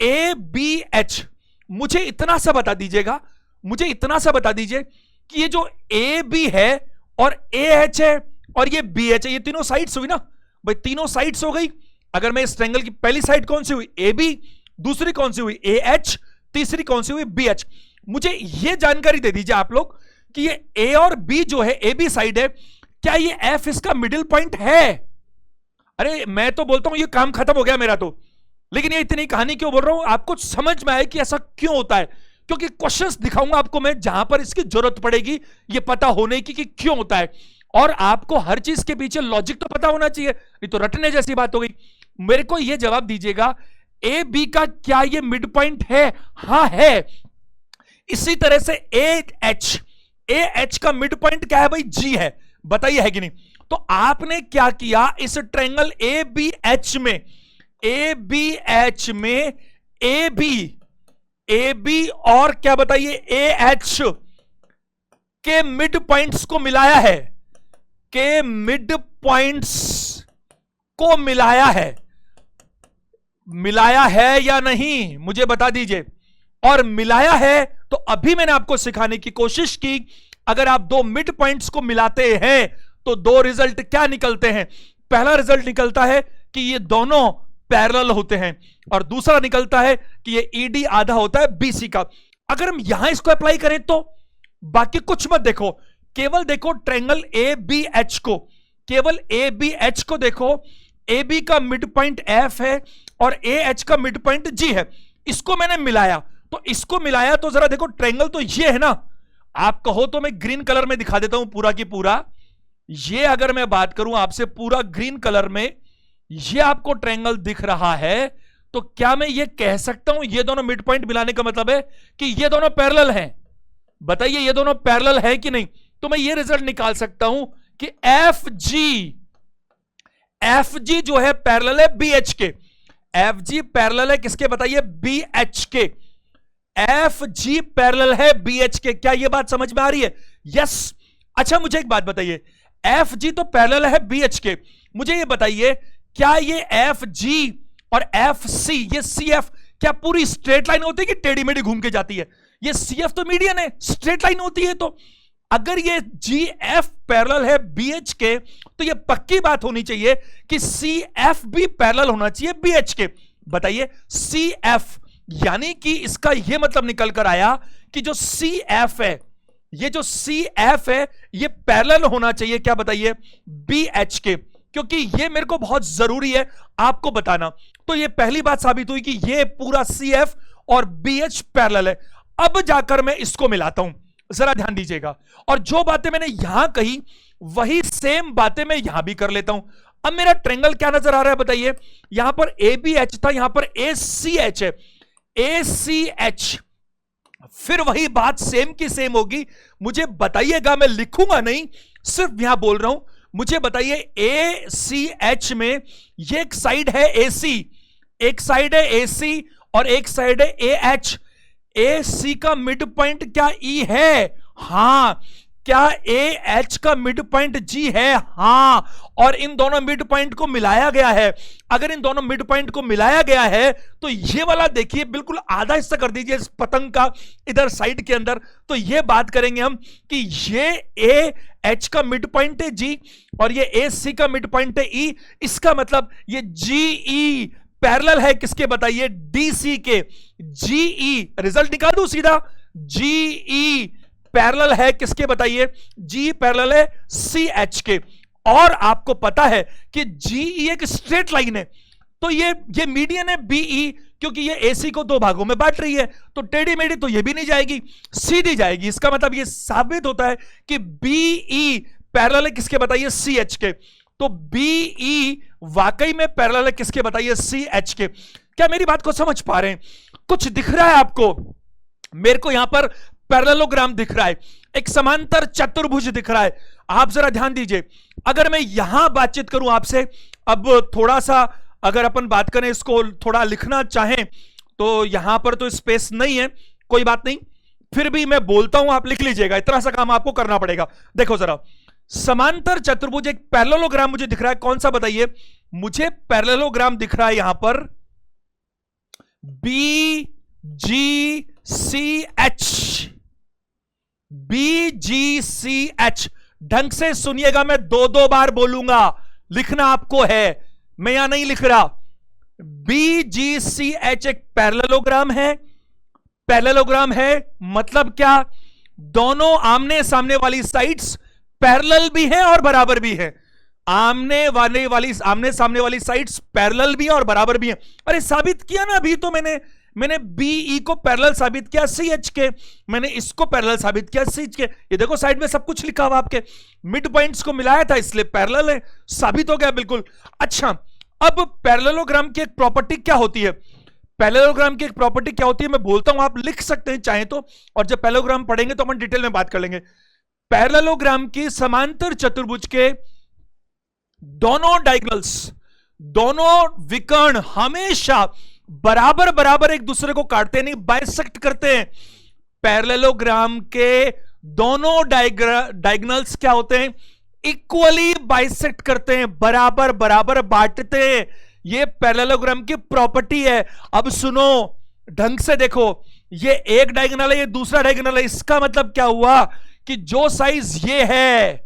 ABH, मुझे इतना सा बता दीजिएगा, मुझे इतना सा बता दीजिए कि ये जो AB है और AH है और ये BH है, ये तीनों साइड्स हुई ना भाई, तीनों साइड्स हो गई। अगर मैं इस ट्रायंगल की पहली साइड कौन सी हुई, AB, दूसरी कौन सी हुई AH, तीसरी कौन सी हुई BH। मुझे ये जानकारी दे दीजिए आप लोग कि ये A और B जो है, AB साइड है, क्या ये F इसका मिडिल पॉइंट है। अरे मैं तो बोलता हूं ये काम खत्म हो गया मेरा तो, लेकिन ये इतनी कहानी क्यों बोल रहा हूं, आपको समझ में आए कि ऐसा क्यों होता है, क्योंकि क्वेश्चंस दिखाऊंगा आपको मैं जहां पर इसकी जरूरत पड़ेगी ये पता होने की कि क्यों होता है। और आपको हर चीज के पीछे लॉजिक तो पता होना चाहिए, नहीं तो रटने जैसी बात हो गई। मेरे को ये जवाब दीजिएगा, ए बी का क्या ये मिड पॉइंट है? हाँ है। इसी तरह से ए एच का मिड पॉइंट क्या है भाई? जी है। बताइए है कि नहीं? तो आपने क्या किया, इस ट्रायंगल ए बी एच में ए बी और क्या बताइए ए एच के मिड पॉइंट्स को मिलाया है। के मिड पॉइंट्स को मिलाया है या नहीं, मुझे बता दीजिए। और मिलाया है तो अभी मैंने आपको सिखाने की कोशिश की, अगर आप दो मिड पॉइंट्स को मिलाते हैं तो दो रिजल्ट क्या निकलते हैं। पहला रिजल्ट निकलता है कि ये दोनों पैरेलल होते हैं, और दूसरा निकलता है कि ये ईडी आधा होता है बीसी का। अगर हम यहां इसको अप्लाई करें तो बाकी कुछ मत देखो, केवल देखो ट्रायंगल ए बी एच को, केवल ए बी एच को देखो। ए बी का मिड पॉइंट एफ है और ए एच का मिड पॉइंट जी है। इसको मैंने मिलाया, तो इसको मिलाया तो जरा देखो ट्रायंगल तो ये है ना। आप कहो तो मैं ग्रीन कलर में दिखा देता हूं पूरा की पूरा। ये अगर मैं बात करूं आपसे पूरा ग्रीन कलर में, ये आपको ट्रायंगल दिख रहा है, तो क्या मैं ये कह सकता हूं ये दोनों मिड पॉइंट मिलाने का मतलब है कि ये दोनों पैरेलल हैं? बताइए ये दोनों पैरेलल है कि नहीं। तो मैं ये रिजल्ट निकाल सकता हूं कि एफ जी जो है पैरेलल है बी एच के। एफ जी पैरेलल है किसके बताइए, बी एच के। एफ जी पैरेलल है बी एच के। क्या यह बात समझ में आ रही है? यस। अच्छा मुझे एक बात बताइए, एफ जी तो पैरेलल है बी एच के, मुझे ये बताइए क्या ये एफ जी और एफ सी, ये सी एफ क्या पूरी स्ट्रेट लाइन होती है कि टेढ़ी मेढ़ी घूम के जाती है? ये सी एफ तो मीडियन है, स्ट्रेट लाइन होती है। तो अगर ये जी एफ पैरेलल है बी एच के, तो ये पक्की बात होनी चाहिए कि सी एफ भी पैरेलल होना चाहिए बी एच के। बताइए सी एफ, यानी कि इसका यह मतलब निकल कर आया कि जो सी एफ है, ये जो सी एफ है ये पैरेलल होना चाहिए, क्या बताइए, बी एच के। क्योंकि ये मेरे को बहुत जरूरी है आपको बताना। तो ये पहली बात साबित हुई कि ये पूरा सी एफ और बी एच पैरेलल है। अब जाकर मैं इसको मिलाता हूं, जरा ध्यान दीजिएगा। और जो बातें मैंने यहां कही वही सेम बातें मैं यहां भी कर लेता हूं। अब मेरा ट्रायंगल क्या नजर आ रहा है बताइए, यहां पर ए बी एच था, यहां पर ए सी एच है। ए सी एच, फिर वही बात सेम की सेम होगी। मुझे बताइएगा, मैं लिखूंगा नहीं, सिर्फ यहां बोल रहा हूं। मुझे बताइए ए सी एच में ये एक साइड है ए सी, एक साइड है ए सी और एक साइड है ए एच। ए सी का मिड पॉइंट क्या ई है? हां। क्या ए एच का मिड पॉइंट जी है? हां। और इन दोनों मिड पॉइंट को मिलाया गया है। अगर इन दोनों मिड पॉइंट को मिलाया गया है तो ये वाला देखिए बिल्कुल आधा हिस्सा कर दीजिए इस पतंग का इधर साइड के अंदर, तो ये बात करेंगे हम कि ये ए एच का मिड पॉइंट है जी और ये ए सी का मिड पॉइंट है ई। इसका मतलब ये जी ई पैरेलल है किसके बताइए, डी सी के। जी ई रिजल्ट निकाल दूं सीधा, जी ई पैरेलल है किसके बताइए, जी पैरेलल है सी एच के। और आपको पता है कि जीई एक स्ट्रेट लाइन है, तो ये मीडियन है बीई, क्योंकि ये एसी को दो भागों में बांट रही है, तो टेढ़ी मेढ़ी तो ये भी नहीं जाएगी, सीधी जाएगी। इसका मतलब ये साबित होता है कि बीई पैरेलल है किसके बताइए, सी एच के। तो बीई वाकई में पैरेलल है किसके बताइए, सी एच के। क्या मेरी बात को समझ पा रहे हैं? कुछ दिख रहा है आपको? मेरे को यहां पर पैरेललोग्राम दिख रहा है, एक समांतर चतुर्भुज दिख रहा है। आप जरा ध्यान दीजिए, अगर मैं यहां बातचीत करूं आपसे, अब थोड़ा सा अगर अपन बात करें, इसको थोड़ा लिखना चाहें तो यहां पर तो स्पेस नहीं है, कोई बात नहीं, फिर भी मैं बोलता हूं, आप लिख लीजिएगा, इतना सा काम आपको करना पड़ेगा। देखो जरा, समांतर चतुर्भुज एक पैरेललोग्राम मुझे दिख रहा है, कौन सा बताइए? मुझे पैरेललोग्राम दिख रहा है यहां पर बी जी सी एच, बी जी सी एच। ढंग से सुनिएगा, मैं दो दो बार बोलूंगा, लिखना आपको है, मैं यहां नहीं लिख रहा। बी जी सी एच एक पैरेललोग्राम है। पैरेललोग्राम है मतलब क्या? दोनों आमने सामने वाली साइड्स पैरेलल भी हैं और बराबर भी हैं। आमने सामने वाली साइड्स पैरेलल भी हैं और बराबर भी हैं। अरे साबित किया ना अभी तो मैंने बीई को पैरेलल साबित किया सी एच के, मैंने इसको पैरेलल साबित किया सी एच के। ये देखो साइड में सब कुछ लिखा हुआ, आपके मिड पॉइंट्स को मिलाया था इसलिए पैरेलल है, साबित हो गया बिल्कुल। अच्छा, अब पैरेललोग्राम की एक प्रॉपर्टी क्या होती है? पैरेललोग्राम की एक प्रॉपर्टी क्या होती है मैं बोलता हूं, आप लिख सकते हैं चाहे तो, और जब पैरेललोग्राम पढ़ेंगे तो अपन डिटेल में बात कर लेंगे। पैरेललोग्राम की समांतर चतुर्भुज के दोनों डायगोनल्स, दोनों विकर्ण हमेशा बराबर बराबर एक दूसरे को काटते नहीं, बाइसेक्ट करते हैं। पैरेललोग्राम के दोनों डायगोनल्स क्या होते हैं? इक्वली बाइसेक्ट करते हैं, बराबर बराबर बांटते हैं। ये पैरेललोग्राम की प्रॉपर्टी है। अब सुनो, ढंग से देखो, ये एक डायगोनल है, ये दूसरा डायगोनल है। इसका मतलब क्या हुआ कि जो साइज ये है,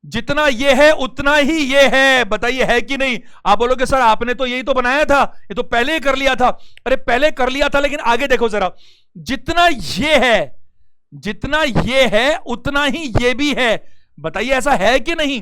जितना ये है उतना ही ये है। बताइए है कि नहीं? आप बोलोगे सर आपने तो यही तो बनाया था, ये तो पहले ही कर लिया था। अरे पहले कर लिया था, लेकिन आगे देखो जरा, जितना ये है, जितना ये है उतना ही ये भी है। बताइए ऐसा है कि नहीं?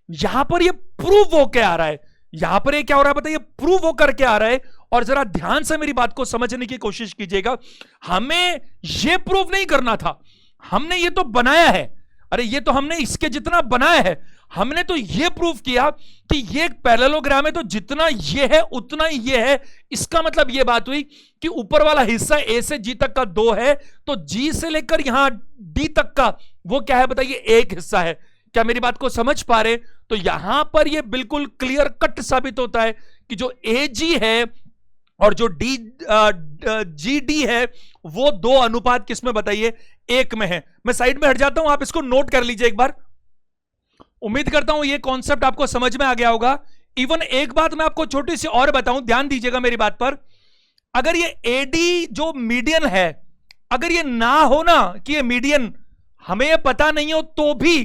यहां पर ये प्रूव होके आ रहा है। यहां पर ये क्या हो रहा है बताइए? प्रूव होकर के आ रहा है। और जरा ध्यान से मेरी बात को समझने की कोशिश कीजिएगा। हमें ये प्रूव नहीं करना था, हमने ये तो बनाया है। अरे ये तो हमने इसके जितना बनाया है, हमने तो ये प्रूव किया कि ये एक पैरेललोग्राम है, तो जितना ये है उतना ही ये है। इसका मतलब ये बात हुई कि ऊपर वाला हिस्सा ए से जी तक का 2 है, तो जी से लेकर यहां डी तक का वो क्या है बताइए? एक हिस्सा है। क्या मेरी बात को समझ पा रहे? तो यहां पर ये बिल्कुल क्लियर कट साबित होता है कि जो ए जी है और जो जी डी है वो 2 अनुपात किसमें बताइए? 1 में है। मैं साइड में हट जाता हूं, आप इसको नोट कर लीजिए एक बार। उम्मीद करता हूं ये कॉन्सेप्ट आपको समझ में आ गया होगा। इवन एक बात मैं आपको छोटी सी और बताऊं, ध्यान दीजिएगा मेरी बात पर। अगर ये एडी जो मीडियन है, अगर ये ना हो ना कि ये मीडियन, हमें ये पता नहीं हो, तो भी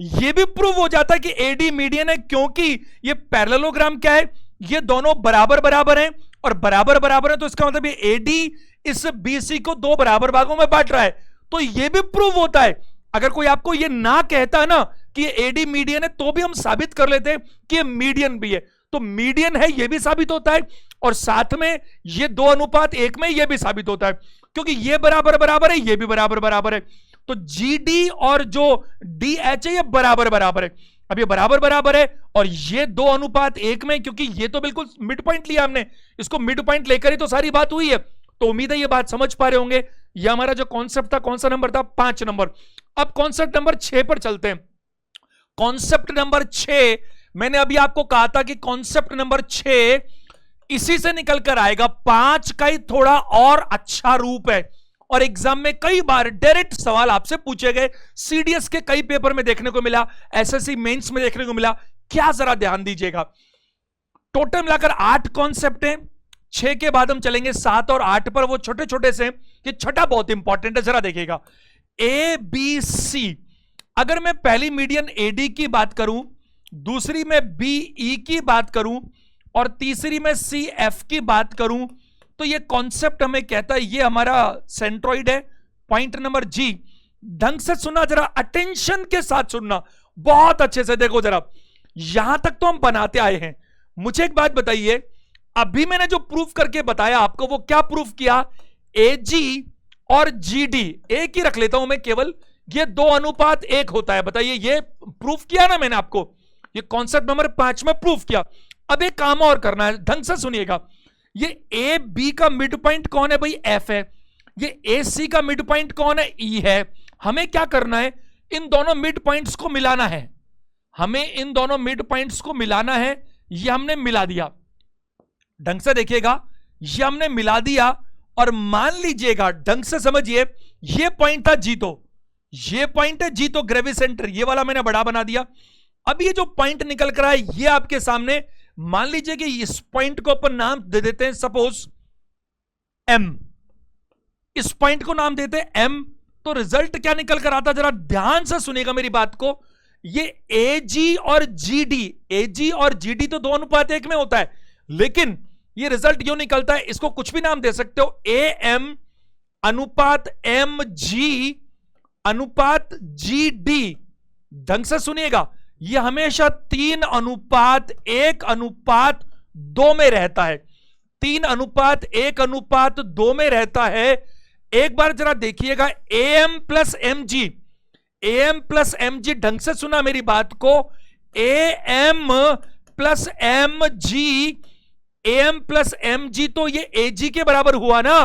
ये भी प्रूव हो जाता है कि एडी मीडियन है, क्योंकि ये पैरेललोग्राम क्या है? ये दोनों बराबर बराबर हैं, और बराबर बराबर है तो इसका मतलब ये एडी इस बीसी को 2 बराबर भागों में बांट रहा है। तो ये भी प्रूव होता है। अगर कोई आपको ये ना कहता है ना कि ये एडी मीडियन है, तो भी हम साबित कर लेते हैं कि ये मीडियन भी है। तो मीडियन है ये भी साबित होता है, और साथ में ये 2 अनुपात 1 में ये भी साबित होता है, क्योंकि ये बराबर बराबर है, ये भी बराबर बराबर है। तो जीडी और जो डी एच है ये बराबर बराबर है। अब ये बराबर बराबर है और ये 2 अनुपात 1 में, क्योंकि ये तो बिल्कुल मिड पॉइंट लिया हमने, इसको मिड पॉइंट लेकर ही तो सारी बात हुई है। तो उम्मीद है ये बात समझ पा रहे होंगे। ये हमारा जो कॉन्सेप्ट था, कौन सा नंबर था? 5 नंबर। अब कॉन्सेप्ट नंबर 6 पर चलते हैं। कॉन्सेप्ट नंबर 6, मैंने अभी आपको कहा था कि कॉन्सेप्ट नंबर 6 इसी से निकल कर आएगा। 5 का ही थोड़ा और अच्छा रूप है, और एग्जाम में कई बार डायरेक्ट सवाल आपसे पूछे गए। सीडीएस के कई पेपर में देखने को मिला, एसएससी मेंस में देखने को मिला। क्या जरा ध्यान दीजिएगा, टोटल मिलाकर 8 कॉन्सेप्ट हैं। 6 के बाद हम चलेंगे 7 और 8 पर, वो छोटे छोटे से। ये छठा बहुत इंपॉर्टेंट है, जरा देखिएगा। ए बी सी, अगर मैं पहली मीडियन एडी की बात करूं, दूसरी में बी ई की बात करूं, और तीसरी में सी एफ की बात करूं, तो ये कॉन्सेप्ट हमें कहता है ये हमारा सेंट्रॉइड है। पॉइंट नंबर जी, ढंग से सुनना, जरा अटेंशन के साथ सुनना, बहुत अच्छे से देखो जरा। यहां तक तो हम बनाते आए हैं। मुझे एक बात बताइए, अभी मैंने जो प्रूफ करके बताया आपको, वो क्या प्रूफ किया? एजी और जीडी, एक ही रख लेता हूं मैं केवल, ये 2 अनुपात 1 होता है। बताइए, ये प्रूफ किया ना मैंने आपको, ये कॉन्सेप्ट नंबर 5 में प्रूफ किया। अब एक काम और करना है, ढंग से सुनिएगा। ये ए बी का मिड पॉइंट कौन है भाई? एफ है। ये ए सी का मिड पॉइंट कौन है? ई है। हमें क्या करना है? इन दोनों मिड पॉइंट्स को मिलाना है। हमें इन दोनों मिड पॉइंट्स को मिलाना है। ये हमने मिला दिया, ढंग से देखिएगा, ये हमने मिला दिया। और मान लीजिएगा, ढंग से समझिए, ये पॉइंट था जीतो, ये पॉइंट है जीतो ग्रेवी सेंटर, ये वाला मैंने बड़ा बना दिया। अब ये जो पॉइंट निकल कर आया, ये आपके सामने, मान लीजिए कि इस पॉइंट को अपन नाम दे देते हैं सपोज एम, इस पॉइंट को नाम देते हैं एम। तो रिजल्ट क्या निकल कर आता? जरा ध्यान से सुनिएगा मेरी बात को। ये एजी और जीडी, एजी और जीडी तो 2 अनुपात 1 में होता है, लेकिन ये रिजल्ट क्यों निकलता है? इसको कुछ भी नाम दे सकते हो, ए एम अनुपात एम जी अनुपात जी डी। ढंग से सुनिएगा, यह हमेशा 3 अनुपात 1 अनुपात 2 में रहता है। 3 अनुपात 1 अनुपात 2 में रहता है। एक बार जरा देखिएगा, A M plus M G, A M plus M G, ढंग से सुना मेरी बात को, A M plus M G, A M plus M G, तो ये ए जी के बराबर हुआ ना?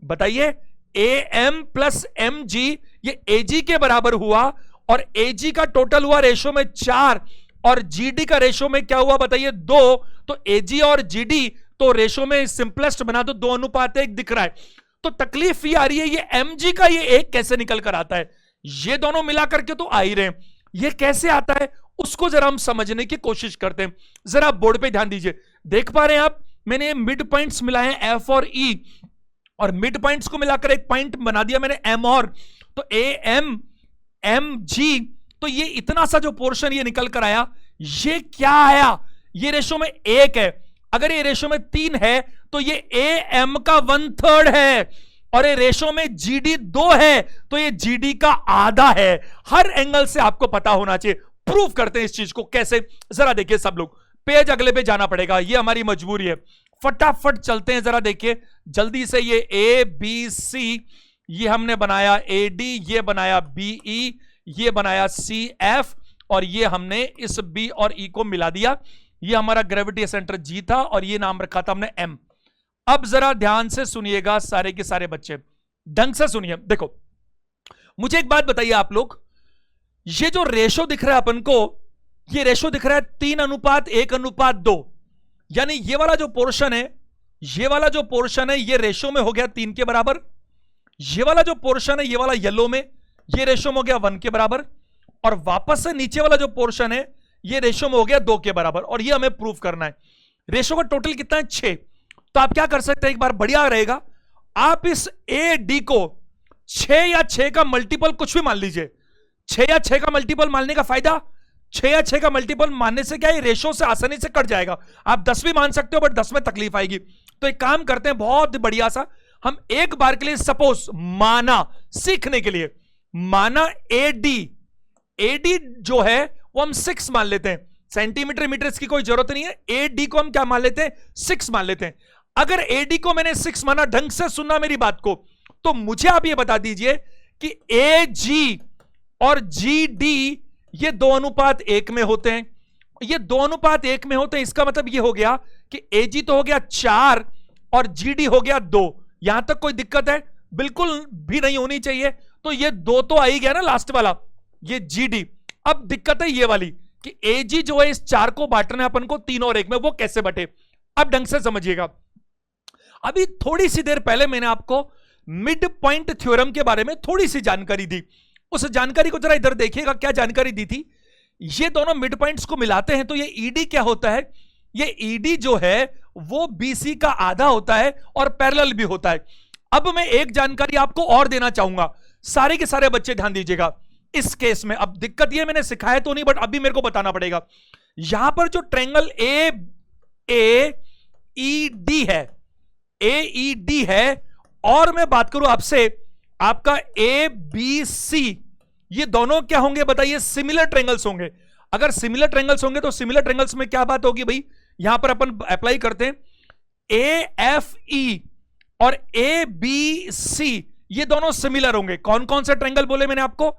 बताइए, A M plus M G ये ए जी के बराबर हुआ, और एजी का टोटल हुआ रेशो में 4, और जीडी का रेशो में क्या हुआ बताइए? 2। तो एजी और जीडी तो रेशो में सिंपलेस्ट बना दो, 2 अनुपात 1 दिख रहा है। तो तकलीफ ये आ रही है, ये एमजी का ये 1 कैसे निकल कर आता है? ये दोनों मिला करके तो आ ही रहे हैं। ये कैसे आता है उसको जरा हम समझने की कोशिश करते हैं। जरा बोर्ड पे ध्यान दीजिए, देख पा रहे हैं आप, मैंने मिड पॉइंट्स मिलाए हैं एफ और ई, और मिड पॉइंट्स को मिलाकर एक पॉइंट बना दिया मैंने एम, और तो ए एम एम जी, तो ये इतना सा जो पोर्शन ये निकल कर आया, ये क्या आया, ये रेशो में 1 है। अगर ये रेशो में 3 है तो ये ए एम का 1/3 है, और ये रेशो में जीडी 2 है तो ये जीडी का आधा है। हर एंगल से आपको पता होना चाहिए। प्रूफ करते हैं इस चीज को कैसे, जरा देखिए सब लोग, पेज अगले पे जाना पड़ेगा, ये हमारी मजबूरी है। फटाफट चलते हैं, जरा देखिए जल्दी से। ये ए बी सी ये हमने बनाया, ए डी ये बनाया, बी ई ये बनाया, सी एफ, और ये हमने इस बी और ई को मिला दिया। ये हमारा ग्रेविटी सेंटर जी था, और ये नाम रखा था हमने एम। अब जरा ध्यान से सुनिएगा सारे के सारे बच्चे, ढंग से सुनिए। देखो मुझे एक बात बताइए आप लोग, ये जो रेशो दिख रहा है अपन को, ये रेशो दिख रहा है 3:1:2, यानी ये वाला जो पोर्शन है, ये वाला जो पोर्शन है ये रेशो में हो गया 3 के बराबर। ये वाला जो पोर्शन है ये वाला येलो में, ये रेशो में हो गया 1 के बराबर, और वापस से नीचे वाला जो पोर्शन है ये रेशो में हो गया 2 के बराबर, और ये हमें प्रूफ करना है। रेशो का टोटल कितना है 6। तो आप क्या कर सकते हैं, एक बार बढ़िया रहेगा, आप इस ए डी को 6 या 6 का मल्टीपल कुछ भी मान लीजिए। 6 या 6 का मल्टीपल मानने का फायदा, 6 या 6 का मल्टीपल मानने से क्या है, रेशो से आसानी से कट जाएगा। आप 10 भी मान सकते हो, बट 10 में तकलीफ आएगी। तो एक काम करते हैं बहुत बढ़िया सा, हम एक बार के लिए सपोज माना, सीखने के लिए माना एडी जो है वो हम 6 मान लेते हैं। सेंटीमीटर मीटर्स की कोई जरूरत नहीं है, एडी को हम क्या मान लेते हैं, 6 मान लेते हैं। अगर एडी को मैंने 6 माना, ढंग से सुनना मेरी बात को, तो मुझे आप ये बता दीजिए कि ए जी और जी डी ये 2:1 में होते हैं। ये 2:1 में होते हैं, इसका मतलब ये हो गया कि ए जी तो हो गया 4 और जी डी हो गया 2। यहां तक कोई दिक्कत है, बिल्कुल भी नहीं होनी चाहिए। तो ये 2 तो आ ही गया ना लास्ट वाला, ये जी डी। अब दिक्कत है ये वाली कि ए जी जो है इस 4 को बांटना है अपन को 3 और 1 में, वो कैसे बटे। अब ढंग से समझिएगा, अभी थोड़ी सी देर पहले मैंने आपको मिड पॉइंट थ्योरम के बारे में थोड़ी सी जानकारी दी। उस जानकारी को जरा इधर देखिएगा, क्या जानकारी दी थी। ये दोनों मिड पॉइंट्स को मिलाते हैं तो ये ईडी क्या होता है, ये ईडी जो है वो बीसी का आधा होता है और पैरेलल भी होता है। अब मैं एक जानकारी आपको और देना चाहूंगा, सारे के सारे बच्चे ध्यान दीजिएगा इस केस में। अब दिक्कत ये, मैंने सिखाया तो नहीं, बट अभी मेरे को बताना पड़ेगा। यहां पर जो ट्रायंगल ए ई डी है, AED है, और मैं बात करूं आपसे आपका ABC, ये दोनों क्या होंगे बताइए, सिमिलर ट्रायंगल्स होंगे। अगर सिमिलर ट्रायंगल्स होंगे तो सिमिलर ट्रायंगल्स में क्या बात होगी भाई, यहां पर अपन अप्लाई करते हैं AFE और ABC, ये दोनों सिमिलर होंगे। कौन कौन से ट्रायंगल बोले मैंने आपको,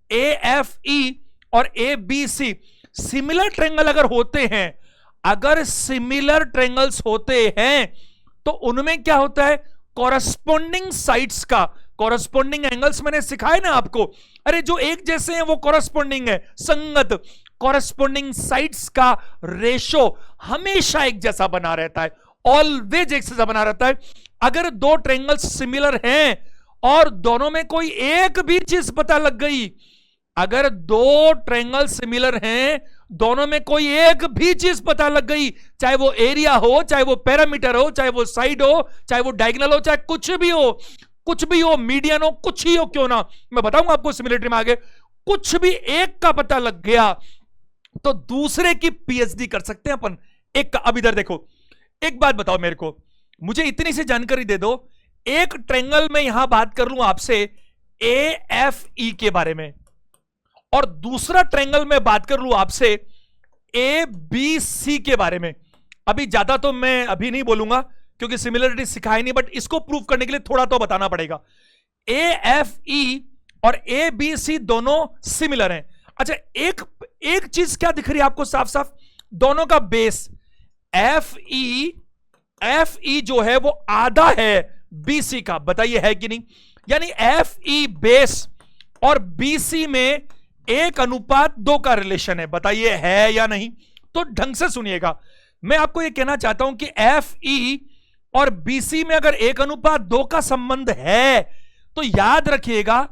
AFE और ABC। सिमिलर ट्रायंगल अगर होते हैं, अगर सिमिलर ट्रायंगल्स होते हैं तो उनमें क्या होता है, कॉरस्पॉन्डिंग साइड्स का, कॉरस्पॉन्डिंग एंगल्स मैंने सिखाए ना आपको, अरे जो एक जैसे हैं वो कॉरस्पॉन्डिंग है, संगत। कॉरस्पॉन्डिंग साइड्स का रेशो हमेशा एक जैसा बना रहता है, ऑलवेज एक जैसा बना रहता है। अगर दो ट्रायंगल्स सिमिलर हैं और दोनों में कोई एक भी चीज पता लग गई, अगर दो ट्रायंगल सिमिलर हैं, दोनों में कोई एक भी चीज पता लग गई, चाहे वो एरिया हो, चाहे वो पैरामीटर हो, चाहे वो साइड हो, चाहे वो डायगोनल हो, चाहे कुछ भी हो, मीडियन हो, कुछ ही हो क्यों ना, मैं बताऊंगा आपको सिमिलरिटी में आगे। कुछ भी एक का पता लग गया तो दूसरे की पीएचडी कर सकते हैं अपन एक का। अब इधर देखो, एक बात बताओ मेरे को, मुझे इतनी सी जानकारी दे दो, एक ट्रायंगल में यहां बात कर लूं आपसे AFE के बारे में, और दूसरा ट्रायंगल में बात कर लूं आपसे ABC के बारे में। अभी ज्यादा तो मैं अभी नहीं बोलूंगा क्योंकि सिमिलरिटी सिखाई नहीं, बट इसको प्रूव करने के लिए थोड़ा तो बताना पड़ेगा। AFE और ABC दोनों सिमिलर हैं। अच्छा, एक चीज क्या दिख रही है आपको साफ साफ, दोनों का बेस FE जो है वो आधा है BC का, बताइए है कि नहीं। यानी FE बेस और BC में 1:2 का रिलेशन है, बताइए है या नहीं। तो ढंग से सुनिएगा, मैं आपको यह कहना चाहता हूं कि FE और BC में अगर 1:2 का संबंध है तो याद रखिएगा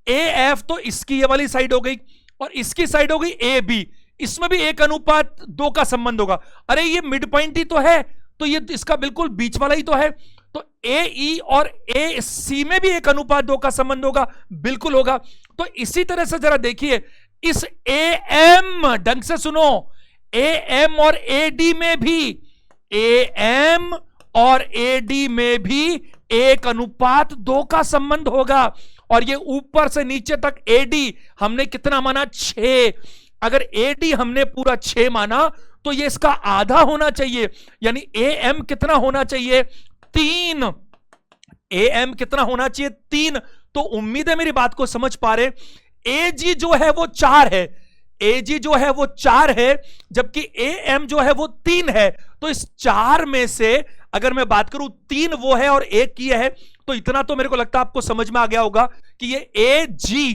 AF तो इसकी ये वाली साइड हो गई, और इसकी साइड हो गई ए बी, इसमें भी 1:2 का संबंध होगा। अरे ये मिड पॉइंट ही तो है, तो ये इसका बिल्कुल बीच वाला ही तो है। तो ए ई और ए सी में भी 1:2 का संबंध होगा, बिल्कुल होगा। तो इसी तरह से जरा देखिए, इस ए एम, ढंग से सुनो, ए एम और ए डी में भी, ए एम और ए डी में भी 1:2 का संबंध होगा। और ये ऊपर से नीचे तक एडी हमने कितना माना? 6। अगर एडी हमने पूरा 6 माना तो ये इसका आधा होना चाहिए, यानी ए एम कितना होना चाहिए? 3। ए एम कितना होना चाहिए? 3। तो उम्मीद है मेरी बात को समझ पा रहे। ए जी जो है वो 4 है, ए जी जो है वो 4 है, जबकि ए एम जो है वो 3 है। तो इस 4 में से अगर मैं बात करूं 3 वो है और 1 ये है, तो इतना तो मेरे को लगता है आपको समझ में आ गया होगा कि ये ए जी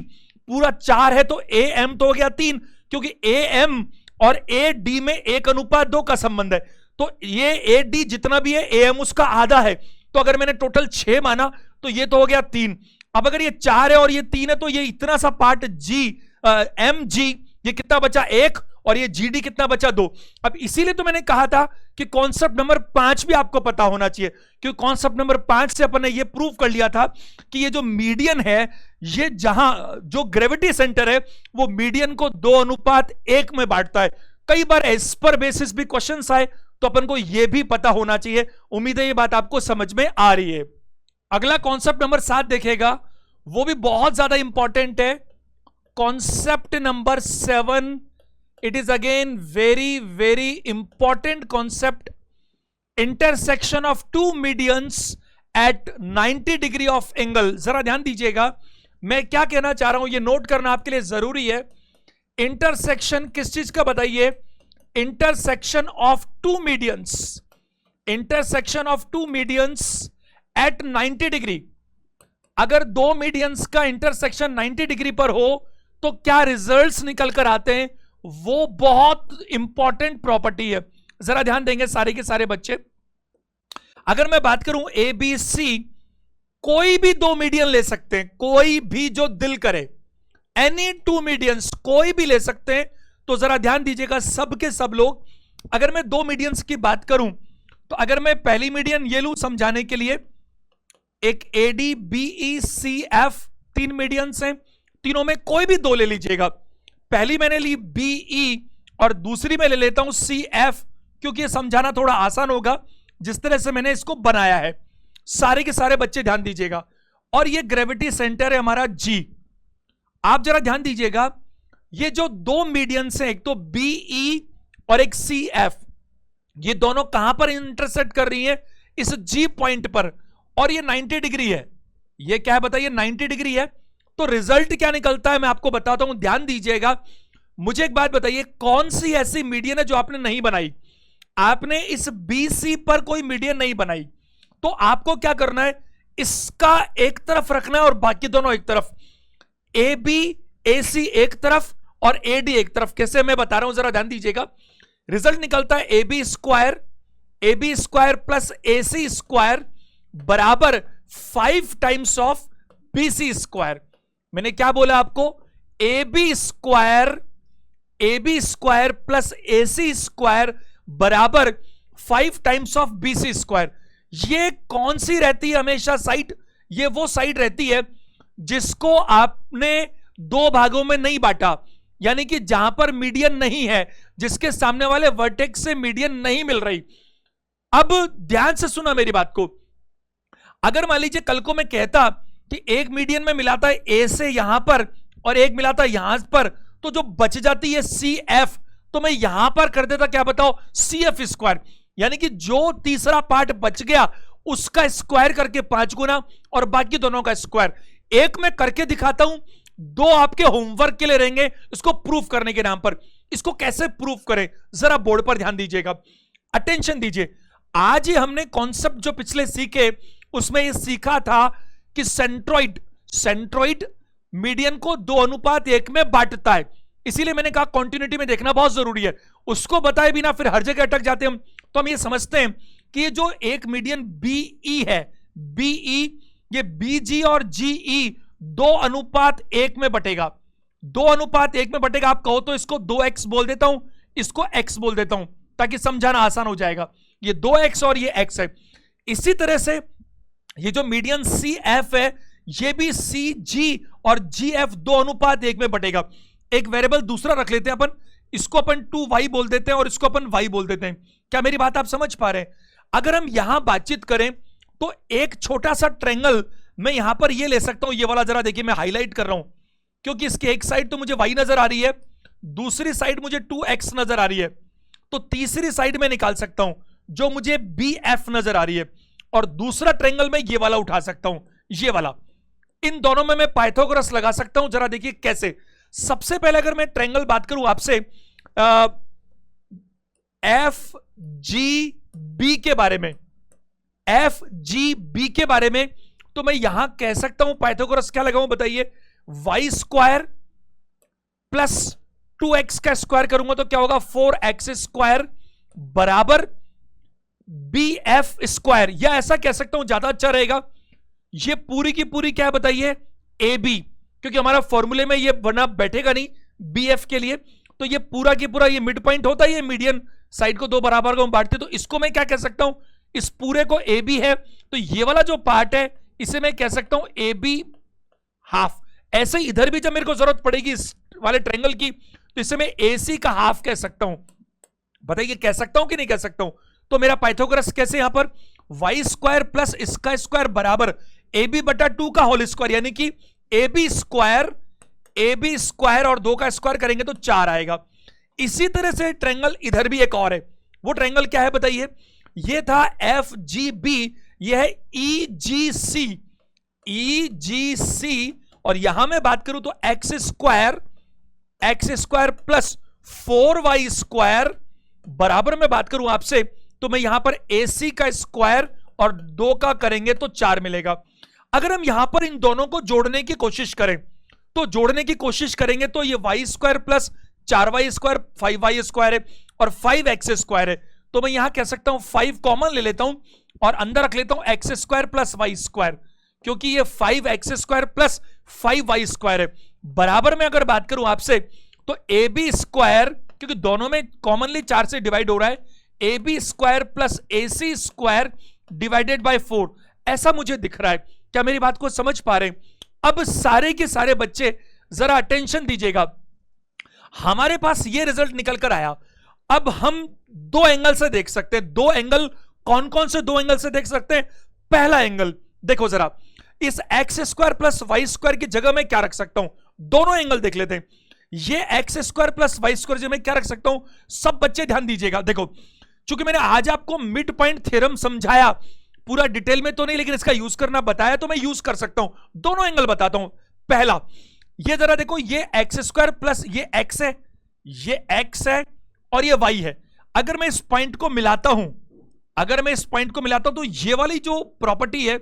पूरा 4 है तो ए एम तो हो गया 3, क्योंकि ए एम और ए डी में 1:2 का संबंध है। तो ये ए डी जितना भी है ए एम उसका आधा है। तो अगर मैंने टोटल 6 माना तो ये तो हो गया 3। अब अगर ये 4 है और ये 3 है तो ये इतना सा पार्ट जी एम जी ये कितना बचा? 1। और ये जी डी कितना बचा? 2। अब इसीलिए तो मैंने कहा था कि कॉन्सेप्ट नंबर 5 भी आपको पता होना चाहिए, क्योंकि कॉन्सेप्ट नंबर 5 से अपन ने ये प्रूव कर लिया था कि ये जो मीडियन है, ये जहां जो ग्रेविटी सेंटर है वो मीडियन को 2:1 में बांटता है। कई बार इस पर बेसिस भी क्वेश्चंस आए, तो अपन को यह भी पता होना चाहिए। उम्मीद है ये बात आपको समझ में आ रही है। अगला कॉन्सेप्ट नंबर 7 देखेगा, वो भी बहुत ज्यादा इंपॉर्टेंट है। Concept number 7, it is again very important concept, intersection of two medians at 90 degree of angle। जरा ध्यान दीजिएगा मैं क्या कहना चाह रहा हूं, ये नोट करना आपके लिए जरूरी है। इंटरसेक्शन किस चीज का बताइए? Intersection of two medians, intersection of two medians at 90 degree. अगर दो मीडियंस का इंटरसेक्शन 90 डिग्री पर हो तो क्या रिजल्ट्स निकल कर आते हैं? वो बहुत इंपॉर्टेंट प्रॉपर्टी है। जरा ध्यान देंगे सारे के सारे बच्चे। अगर मैं बात करूं ए बी सी, कोई भी दो मीडियन ले सकते हैं, कोई भी जो दिल करे, एनी टू मीडियंस कोई भी ले सकते हैं। तो जरा ध्यान दीजिएगा सब के सब लोग। अगर मैं दो मीडियंस की बात करूं तो अगर मैं पहली मीडियन ये लूं समझाने के लिए, एक A D B E C F, 3 medians हैं, तीनों में कोई भी दो ले लीजिएगा। पहली मैंने ली बी ई और दूसरी में ले लेता हूं सी एफ, क्योंकि ये समझाना थोड़ा आसान होगा जिस तरह से मैंने इसको बनाया है। सारे के सारे बच्चे ध्यान दीजिएगा। और ये ग्रेविटी सेंटर है हमारा जी। आप जरा ध्यान दीजिएगा, ये जो दो मीडियंस हैं, एक तो बी ई और एक सी एफ, ये दोनों कहां पर इंटरसेक्ट कर रही हैं? इस जी पॉइंट पर। और ये 90 डिग्री है। ये क्या है बताइए? 90 डिग्री है। तो रिजल्ट क्या निकलता है मैं आपको बताता हूं, ध्यान दीजिएगा। मुझे एक बात बताइए, कौन सी ऐसी मीडियन है जो आपने नहीं बनाई? आपने इस BC पर कोई मीडियन नहीं बनाई, तो आपको क्या करना है? इसका एक तरफ रखना है और बाकी दोनों एक तरफ। AB AC एक तरफ और AD एक तरफ। कैसे मैं बता रहा हूं, जरा ध्यान दीजिएगा। रिजल्ट निकलता है AB square plus AC square बराबर 5 टाइम्स ऑफ BC स्क्वायर। मैंने क्या बोला आपको? AB square plus AC square बराबर 5 टाइम्स ऑफ BC स्क्वायर। ये कौन सी रहती है हमेशा साइड? ये वो साइड रहती है जिसको आपने दो भागों में नहीं बांटा, यानी कि जहां पर मीडियन नहीं है, जिसके सामने वाले वर्टेक्स से मीडियन नहीं मिल रही। अब ध्यान से सुना मेरी बात को। अगर मान लीजिए कल को मैं कहता कि एक मीडियन में मिलाता है ए से यहां पर और एक मिलाता है यहां पर, तो जो बच जाती है सी एफ, तो मैं यहां पर कर देता क्या बताओ? C F square. यानी कि जो तीसरा पार्ट बच गया उसका स्क्वायर करके 5 गुना और बाकी दोनों का स्क्वायर। एक मैं करके दिखाता हूं, दो आपके होमवर्क के लिए रहेंगे इसको प्रूफ करने के नाम पर। इसको कैसे प्रूफ करें जरा बोर्ड पर ध्यान दीजिएगा, अटेंशन दीजिए। आज ही हमने कॉन्सेप्ट जो पिछले सीखे उसमें यह सीखा था कि सेंट्रोइड मीडियन को 2:1 में बांटता है। इसीलिए मैंने कहा कंटिन्यूटी में देखना बहुत जरूरी है। उसको बताए बिना फिर हर जगह अटक जाते हम। तो हम ये समझते हैं कि ये जो एक मीडियन बीई है, बीई, ये बीजी और जीई 2:1 में बटेगा। 2:1 में बटेगा। आप कहो तो इसको 2x बोल देता हूं, इसको x बोल देता हूं, ताकि समझाना आसान हो जाएगा। ये 2x और ये x है। इसी तरह से ये जो मीडियन CF है, ये भी CG और GF 2:1 में बटेगा। एक वेरिएबल दूसरा रख लेते हैं अपन, इसको अपन 2y बोल देते हैं और इसको अपन y बोल देते हैं। क्या मेरी बात आप समझ पा रहे हैं? अगर हम यहां बातचीत करें तो एक छोटा सा ट्रायंगल मैं यहां पर ये ले सकता हूं, ये वाला जरा देखिए, मैं हाईलाइट कर रहा हूं क्योंकि इसकी एक साइड तो मुझे y नजर आ रही है, दूसरी साइड मुझे 2x नजर आ रही है, तो तीसरी साइड में निकाल सकता हूं जो मुझे BF नजर आ रही है, और दूसरा ट्रायंगल में ये वाला उठा सकता हूं, ये वाला। इन दोनों में मैं पाइथागोरस लगा सकता हूं। जरा देखिए कैसे। सबसे पहले अगर मैं ट्रायंगल बात करूं आपसे FGB के बारे में, FGB के बारे में, तो मैं यहां कह सकता हूं पाइथागोरस क्या लगाऊं बताइए? y² प्लस 2x का स्क्वायर करूंगा तो क्या होगा? 4x² बराबर BF², या ऐसा कह सकता हूं ज्यादा अच्छा रहेगा, ये पूरी की पूरी क्या बताइए? AB, क्योंकि हमारा फॉर्मूले में ये बना बैठेगा नहीं BF के लिए, तो ये पूरा की पूरा ये मिड पॉइंट होता है, ये मीडियन साइड को दो बराबर को बांटते, तो इसको मैं क्या कह सकता हूं? इस पूरे को AB है, तो ये वाला जो पार्ट है इसे मैं कह सकता हूं AB हाफ। ऐसे ही इधर भी जब मेरे को जरूरत पड़ेगी इस वाले ट्रायंगल की, तो इसे मैं AC का हाफ कह सकता हूं। बताइए कह सकता हूं कि नहीं कह सकता हूं? तो मेरा पाइथागोरस कैसे यहां पर y² प्लस इसका स्क्वायर बराबर AB/2 का होल स्क्वायर, यानी कि AB स्क्वायर और 2 का स्क्वायर करेंगे तो 4 आएगा। इसी तरह से ट्रायंगल इधर भी एक और है, वो ट्रायंगल क्या है बताइए? ये था FGB, ये है EGC, और यहां मैं बात करूं तो x² प्लस 4y² बराबर में बात करूं आपसे, तो मैं यहां पर AC का स्क्वायर और 2 का करेंगे तो 4 मिलेगा। अगर हम यहां पर इन दोनों को जोड़ने की कोशिश करें, तो जोड़ने की कोशिश करेंगे तो ये y² प्लस 4y² 5y² है और 5x² है, तो मैं यहां कह सकता हूं 5 कॉमन ले लेता हूं और अंदर रख लेता हूं x² प्लस y², क्योंकि ये 5x² प्लस 5y² है। बराबर में अगर बात करूं आपसे तो AB², क्योंकि दोनों में कॉमनली 4 से डिवाइड हो रहा है, AB² plus AC² divided by 4, ऐसा मुझे दिख रहा है। क्या मेरी बात को समझ पा रहे हैं? अब सारे के सारे बच्चे जरा अटेंशन दीजिएगा, हमारे पास ये रिजल्ट निकल कर आया। अब हम 2 एंगल से देख सकते हैं। 2 एंगल कौन कौन से 2 एंगल से देख सकते हैं? पहला एंगल देखो जरा, इस x² प्लस y² की जगह में क्या रख सकता हूं? दोनों एंगल देख लेते हैं। ये x² प्लस y² जगह में क्या रख सकता हूं? सब बच्चे ध्यान दीजिएगा। देखो, चूंकि मैंने आज आपको मिड पॉइंट थ्योरम समझाया, पूरा डिटेल में तो नहीं, लेकिन इसका यूज करना बताया, तो मैं यूज कर सकता हूं। दोनों एंगल बताता हूं। पहला, ये जरा देखो, ये x² प्लस ये x है, ये x है और ये y है। अगर मैं इस पॉइंट को मिलाता हूं, तो ये वाली जो प्रॉपर्टी है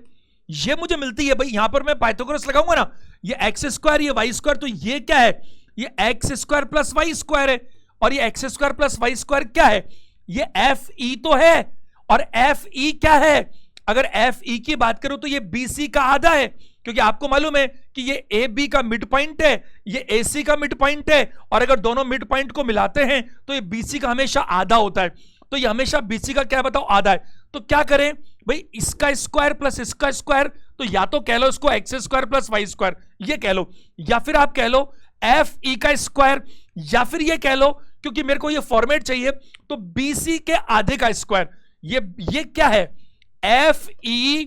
ये मुझे मिलती है। भाई यहां पर मैं पाइथागोरस लगाऊंगा ना, ये x², ये y², तो ये क्या है? ये x² प्लस y² है, और ये x² प्लस y² क्या है? ये FE तो है, और FE क्या है? अगर FE की बात करूं तो ये BC का आधा है, क्योंकि आपको मालूम है कि ये AB का मिड पॉइंट है, ये AC का मिड पॉइंट है, और अगर दोनों मिड पॉइंट को मिलाते हैं तो ये BC का हमेशा आधा होता है, तो ये हमेशा BC का क्या बताओ? आधा है। तो क्या करें भाई? इसका स्क्वायर प्लस इसका स्क्वायर, तो या तो कह लो इसको x² प्लस y², ये कह लो, या फिर आप कह लो FE का स्क्वायर, या फिर ये कह लो, क्योंकि मेरे को ये फॉर्मेट चाहिए, तो BC के आधे का स्क्वायर। ये क्या है? FE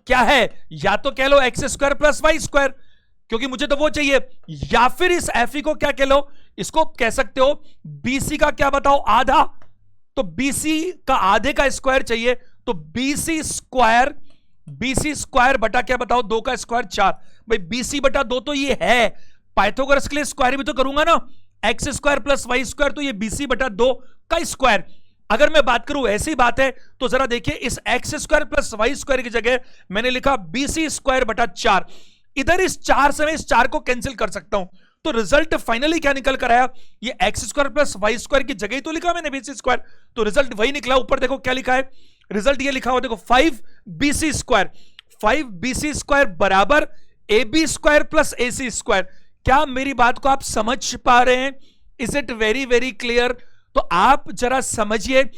क्या है? या तो कह लो x² प्लस y², क्योंकि मुझे तो वो चाहिए, या फिर इस FE को क्या कह लो? इसको कह सकते हो BC का क्या बताओ? आधा। तो BC का आधे का स्क्वायर चाहिए, तो BC स्क्वायर बटा क्या बताओ? 2 का स्क्वायर 4। भाई BC/2 तो ये है, पाइथागोरस के लिए स्क्वायर भी तो करूंगा ना, x² प्लस y², तो ये BC/2 का स्क्वायर। अगर मैं बात करूं ऐसी बात है, तो जरा देखिए, इस x² प्लस y² की जगह मैंने लिखा BC²/4। इधर इस 4 से मैं इस 4 को कैंसिल कर सकता हूं, तो रिजल्ट फाइनली क्या निकल कर आया? ये x² प्लस y² की जगह ही तो लिखा मैंने BC², तो रिजल्ट वही निकला। ऊपर देखो क्या लिखा है, रिजल्ट ये लिखा हुआ देखो, 5BC² बराबर AB² प्लस AC²। क्या मेरी बात को आप समझ पा रहे हैं? Is it very very clear? तो आप जरा समझिए,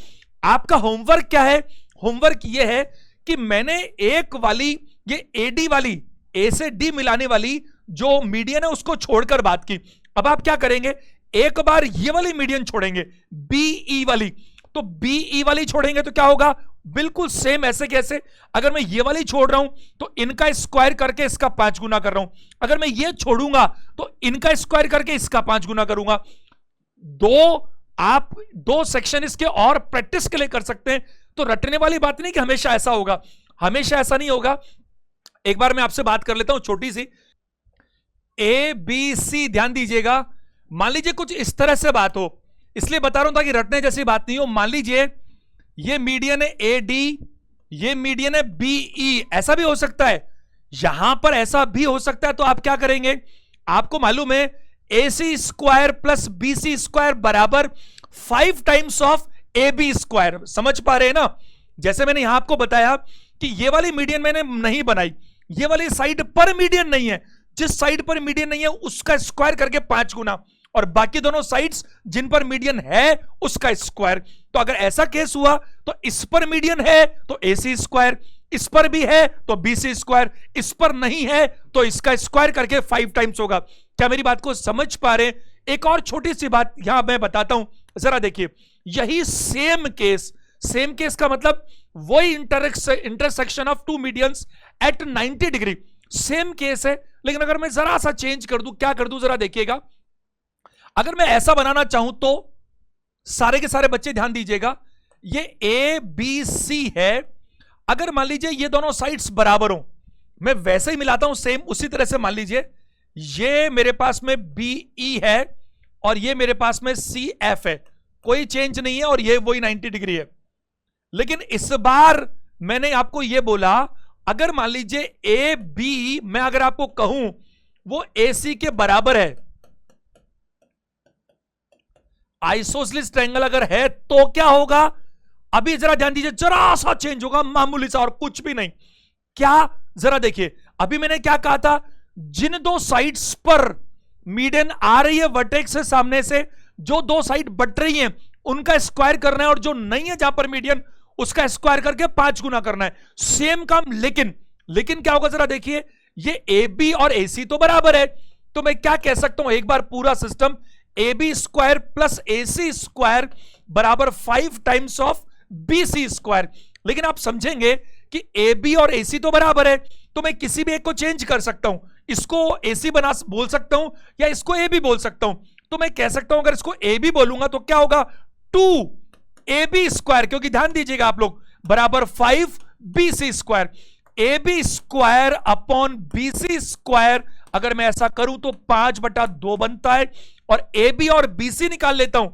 आपका होमवर्क क्या है? होमवर्क ये है कि मैंने एक वाली, ये एडी वाली, ए से डी मिलाने वाली जो मीडियन है उसको छोड़कर बात की। अब आप क्या करेंगे, एक बार ये वाली मीडियन छोड़ेंगे, बीई वाली। तो बीई वाली छोड़ेंगे तो क्या होगा, बिल्कुल सेम ऐसे कैसे, अगर मैं ये वाली छोड़ रहा हूं तो इनका स्क्वायर करके इसका 5 गुना कर रहा हूं, अगर मैं ये छोड़ूंगा तो इनका स्क्वायर करके इसका 5 गुना करूंगा। आप दो सेक्शन इसके और प्रैक्टिस के लिए कर सकते हैं। तो रटने वाली बात नहीं कि हमेशा ऐसा होगा, हमेशा ऐसा नहीं होगा। एक बार मैं आपसे बात कर लेता हूं छोटी सी, ए बी सी, ध्यान दीजिएगा। मान लीजिए कुछ इस तरह से बात हो, इसलिए बता रहा हूं ताकि रटने जैसी बात नहीं हो। मान लीजिए ये मीडियन है ए डी, ये मीडियन है बी ई, ऐसा भी हो सकता है, यहां पर ऐसा भी हो सकता है। तो आप क्या करेंगे, आपको मालूम है A C square plus B C square बराबर 5 times of A B square. समझ पा रहे हैं ना? जैसे मैंने यहां आपको बताया कि ये वाली मीडियन मैंने नहीं बनाई, ये वाली साइड पर मीडियन नहीं है, जिस साइड पर मीडियन नहीं है उसका स्क्वायर करके 5 गुना, और बाकी दोनों साइड्स जिन पर मीडियन है उसका स्क्वायर। तो अगर ऐसा केस हुआ तो इस पर मीडियन है तो ए सी स्क्वायर, इस पर भी है तो बी सी स्क्वायर, इस पर नहीं है तो इसका स्क्वायर करके 5 टाइम्स होगा। क्या मेरी बात को समझ पा रहे हैं? एक और छोटी सी बात यहां मैं बताता हूं, जरा देखिए। यही सेम केस का मतलब वही intersection of two medians at 90 degree, same case है। लेकिन अगर मैं जरा सा चेंज कर दूं, क्या कर दूं जरा देखिएगा। अगर मैं ऐसा बनाना चाहूं तो सारे के सारे बच्चे ध्यान दीजिएगा, ये ए बी सी है। अगर मान लीजिए ये दोनों साइड्स बराबर हो, मैं वैसे ही मिलाता हूं सेम उसी तरह से। मान लीजिए ये मेरे पास में बी ई है और ये मेरे पास में सी एफ है, कोई चेंज नहीं है, और ये वही 90 डिग्री है। लेकिन इस बार मैंने आपको ये बोला, अगर मान लीजिए ए बी मैं अगर आपको कहूं वो ए सी के बराबर है, आइसोसेलेस ट्रायंगल अगर है, तो क्या होगा? अभी जरा ध्यान दीजिए, जरा सा चेंज होगा, मामूली सा, और कुछ भी नहीं। क्या, जरा देखिए, अभी मैंने क्या कहा था, जिन दो साइड्स पर मीडियन आ रही है वर्टेक्स से सामने से, जो दो साइड बट रही हैं उनका स्क्वायर करना है, और जो नहीं है जहां पर मीडियन उसका स्क्वायर करके 5 गुना करना है। सेम काम, लेकिन क्या होगा जरा देखिए, ये ए बी और ए सी तो बराबर है, तो मैं क्या कह सकता हूं, एक बार पूरा system A B square plus A C square बराबर 5 times of B C square. लेकिन आप समझेंगे कि ए बी और ए सी तो बराबर है, तो मैं किसी भी एक को चेंज कर सकता हूं, इसको ए सी बोल सकता हूं या इसको ए बी बोल सकता हूं। तो मैं कह सकता हूं अगर इसको ए बी बोलूंगा तो क्या होगा, 2 ए बी स्क्वायर, क्योंकि ध्यान दीजिएगा आप लोग, बराबर 5 B C square. A B square upon B C square, अगर मैं ऐसा करूं तो 5/2 बनता है, और ए बी और बी सी निकाल लेता हूं,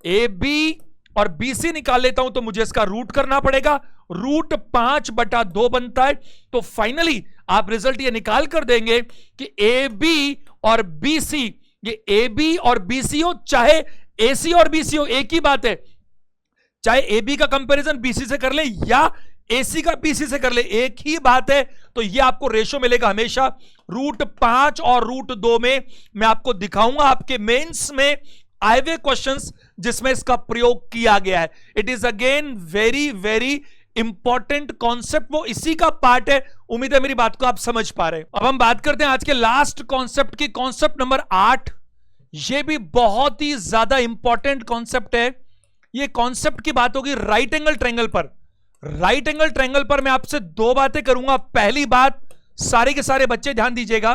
ए बी और बी सी निकाल लेता हूं तो मुझे इसका रूट करना पड़ेगा, रूट 5/2 बनता है। तो फाइनली आप रिजल्ट ये निकाल कर देंगे कि ए बी और बी सी, ये ए बी और बी सी हो चाहे ए सी और बी सी हो, एक ही बात है। चाहे ए बी का कंपैरिजन बी सी से कर ले या ए सी का बी सी से कर ले, एक ही बात है। तो ये आपको रेशो मिलेगा हमेशा रूट 5 और रूट 2 में। मैं आपको दिखाऊंगा आपके मेंस में आए हुए क्वेश्चंस जिसमें इसका प्रयोग किया गया है। It is again very very important concept, वो इसी का पार्ट है। उम्मीद है मेरी बात को आप समझ पा रहे हैं। अब हम बात करते हैं आज के लास्ट कॉन्सेप्ट की, कॉन्सेप्ट नंबर 8। ये भी बहुत ही ज्यादा इंपॉर्टेंट कॉन्सेप्ट है। ये कॉन्सेप्ट की बात होगी राइट एंगल ट्रायंगल पर। राइट एंगल ट्रायंगल पर मैं आपसे 2 बातें करूंगा। पहली बात, सारे के सारे बच्चे ध्यान दीजिएगा,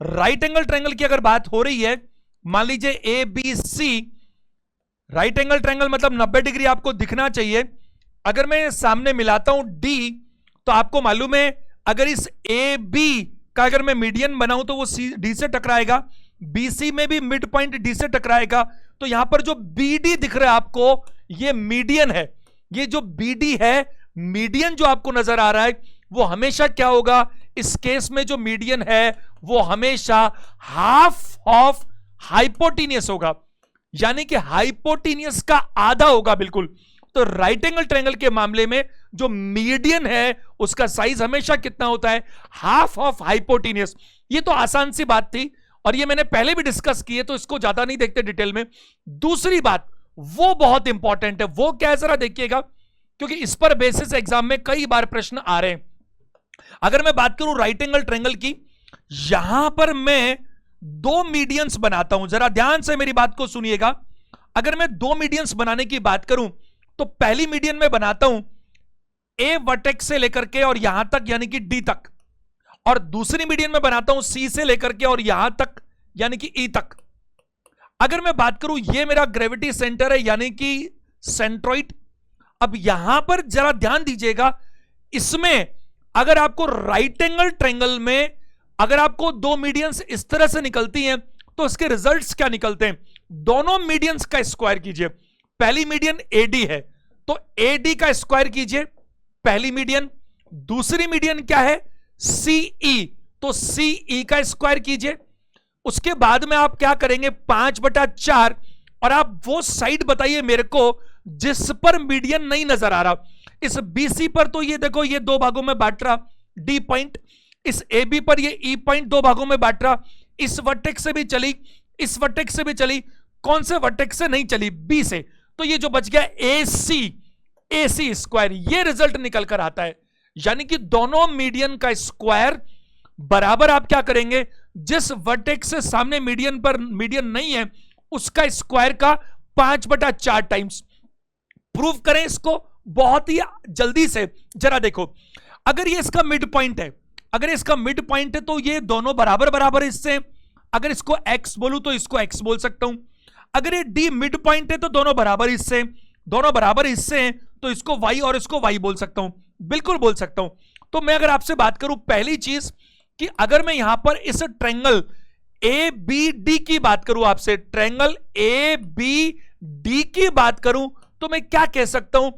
राइट एंगल ट्रायंगल की अगर बात हो रही है, मान लीजिए A B C, right angle triangle मतलब 90 डिग्री आपको दिखना चाहिए। अगर मैं सामने मिलाता हूं डी, तो आपको मालूम है अगर इस ए बी का अगर मैं मीडियन बनाऊं तो वो सी डी से टकराएगा, बी सी में भी मिड पॉइंट डी से टकराएगा। तो यहां पर जो बी डी दिख रहा है आपको, ये मीडियन है। ये जो बी डी है, मीडियन जो आपको नजर आ रहा है, वो हमेशा क्या होगा, इस केस में जो मीडियन है वो हमेशा हाफ ऑफ हाइपोटेनियस होगा, यानी कि हाइपोटेनियस का आधा होगा बिल्कुल। तो राइट एंगल ट्रायंगल के मामले में जो मीडियन है उसका साइज हमेशा कितना होता है, हाफ ऑफ हाइपोटेनियस। ये तो आसान सी बात थी। और ये मैंने पहले भी डिस्कस किए, तो इसको ज्यादा नहीं देखते डिटेल में। दूसरी बात वो बहुत इंपॉर्टेंट है, वो क्या है जरा देखिएगा, क्योंकि इस पर बेसिस एग्जाम में कई बार प्रश्न आ रहे हैं। अगर मैं बात करूं राइट एंगल ट्रायंगल की, यहां पर मैं दो मीडियंस बनाता हूं, जरा ध्यान से मेरी बात को सुनिएगा। अगर मैं दो मीडियंस बनाने की बात करूं तो पहली मीडियन में बनाता हूं ए वर्टेक्स से लेकर के और यहां तक यानी कि डी तक, और दूसरी मीडियन में बनाता हूं सी से लेकर के और यहां तक यानी कि ई तक। अगर मैं बात करूं ये मेरा ग्रेविटी सेंटर है यानी कि सेंट्रॉइड। अब यहां पर जरा ध्यान दीजिएगा, इसमें अगर आपको राइट एंगल ट्रायंगल में अगर आपको दो मीडियंस इस तरह से निकलती हैं तो इसके रिजल्ट्स क्या निकलते हैं, दोनों मीडियंस का स्क्वायर कीजिए। पहली मीडियन एडी है तो एडी का स्क्वायर कीजिए पहली मीडियन, दूसरी मीडियन क्या है सीई, तो सीई का स्क्वायर कीजिए। उसके बाद में आप क्या करेंगे 5/4, और आप वो साइड बताइए मेरे को जिस पर मीडियन नहीं नजर आ रहा। इस बीसी पर तो ये देखो ये दो भागों में बांट रहा डी पॉइंट, इस ए बी पर ये ई पॉइंट दो भागों में बांट रहा, इस वर्टेक्स से भी चली, इस वर्टेक्स से भी चली, कौन से वर्टेक्स से नहीं चली, बी से, तो ये जो बच गया ए सी स्क्वायर, ये रिजल्ट निकल कर आता है। यानी कि दोनों मीडियन का स्क्वायर बराबर आप क्या करेंगे, जिस वर्टेक्स से सामने मीडियन पर मीडियन नहीं है उसका स्क्वायर का 5/4 टाइम्स। प्रूव करें इसको बहुत ही जल्दी से, जरा देखो। अगर ये इसका मिड पॉइंट है, अगर इसका मिड पॉइंट है तो ये दोनों बराबर बराबर इससे, अगर इसको x बोलूं तो इसको x बोल सकता हूं। अगर ये d मिड पॉइंट है तो दोनों बराबर हिस्से, दोनों बराबर हिस्से हैं तो इसको y और इसको y बोल सकता हूं, बिल्कुल बोल सकता हूं। तो मैं अगर आपसे बात करूं पहली चीज कि अगर मैं यहां पर इस ट्रायंगल ए बी डी की बात करूं, आपसे ट्रायंगल ए बी डी की बात करूं तो मैं क्या कह सकता हूं,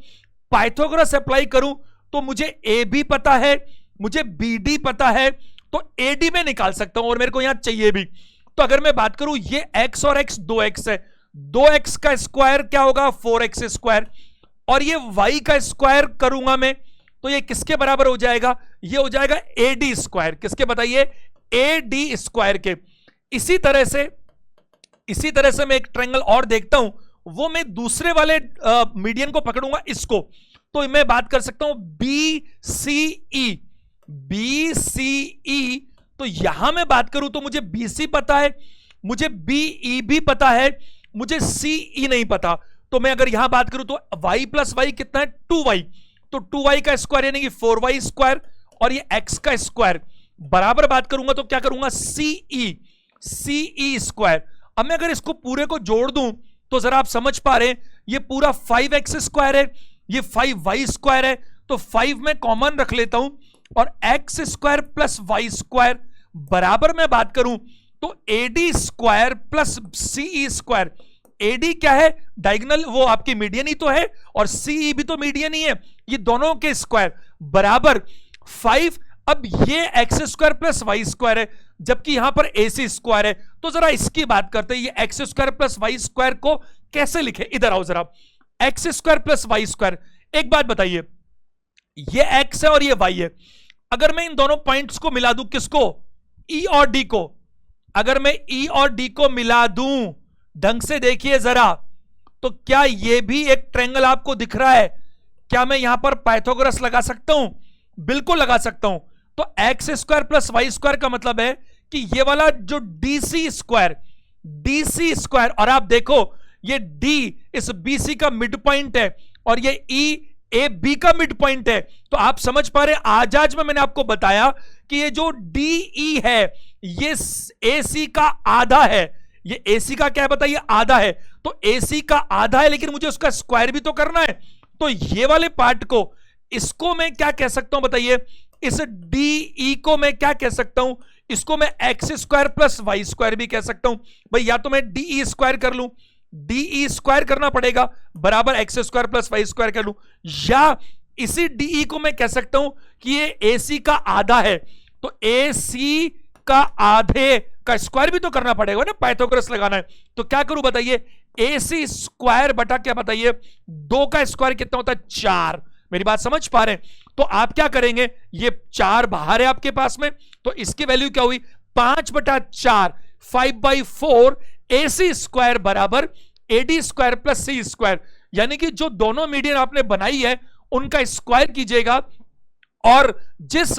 पाइथागोरस अप्लाई करूं तो मुझे ए बी पता है, मुझे बी डी पता है, तो ए डी में निकाल सकता हूं और मेरे को यहां चाहिए भी। तो अगर मैं बात करूं ये x और x 2x है, 2x का स्क्वायर क्या होगा 4x स्क्वायर, और ये y का स्क्वायर करूंगा मैं तो ये किसके बराबर हो जाएगा, ये हो जाएगा AD स्क्वायर, किसके बताइए AD स्क्वायर के। इसी तरह से मैं एक ट्रायंगल और देखता हूं, वो मैं दूसरे वाले मीडियन को पकड़ूंगा इसको, तो मैं बात कर सकता हूं BCE, तो यहां मैं बात करूं तो मुझे BC पता है, मुझे BE भी पता है, मुझे CE नहीं पता। तो मैं अगर यहां बात करूं तो y प्लस वाई कितना है 2y, तो 2y का स्क्वायर यानी कि 4y स्क्वायर, और ये x का स्क्वायर बराबर बात करूंगा तो क्या करूंगा CE स्क्वायर। अब मैं अगर इसको पूरे को जोड़ दूं तो जरा आप समझ पा रहे हैं, ये पूरा 5x स्क्वायर है, ये 5y स्क्वायर है, तो 5 में कॉमन रख लेता हूं और x square plus y square बराबर मैं बात करूं तो AD square plus CE square. AD क्या है डायगोनल, वो आपकी मीडियन ही तो है, और CE भी तो मीडियन ही है, ये दोनों के स्क्वायर बराबर 5। अब ये x square plus y square है जबकि यहां पर AC स्क्वायर है, तो जरा इसकी बात करते हैं, ये x square plus y square को कैसे लिखे, इधर आओ जरा, x square plus y square. एक बात बताइए, ये x है और ये y है, अगर मैं इन दोनों पॉइंट्स को मिला दूं, किसको E और D को, अगर मैं E और D को मिला दूं, ढंग से देखिए जरा, तो क्या ये भी एक ट्रायंगल आपको दिख रहा है, क्या मैं यहां पर पाइथागोरस लगा सकता हूं, बिल्कुल लगा सकता हूं। तो x square plus y square का मतलब है कि ये वाला जो DC स्क्वायर, और आप देखो ये D इस BC का मिड पॉइंट है और ये E AB का मिड पॉइंट है, तो आप समझ पा रहे आज में मैंने आपको बताया कि ये जो DE है ये AC का आधा है, ये AC का क्या है बताइए आधा है, तो AC का आधा है लेकिन मुझे उसका स्क्वायर भी तो करना है, तो ये वाले पार्ट को, इसको मैं क्या कह सकता हूं बताइए, इस DE को मैं क्या कह सकता हूं, इसको मैं x square plus y square भी कह सकता हूं। भाई या तो मैं DE स्क्वायर कर लूं, DE स्क्वायर करना पड़ेगा बराबर x square plus y square कर लूं, या इसी DE को मैं कह सकता हूं कि ये AC का आधा है, तो AC का आधे का स्क्वायर भी तो करना पड़ेगा ना, पाइथागोरस लगाना है, तो क्या करूं बताइए, AC स्क्वायर बटा क्या बताइए 2 का स्क्वायर कितना होता है 4। मेरी बात समझ पा रहे हैं, तो आप क्या करेंगे, ये 4 बाहर है आपके पास में, तो इसकी वैल्यू क्या हुई 5/4, 5/4 AC स्क्वायर बराबर AD square plus C square, यानी कि जो दोनों मीडियन आपने बनाई है उनका स्क्वायर कीजिएगा, और जिस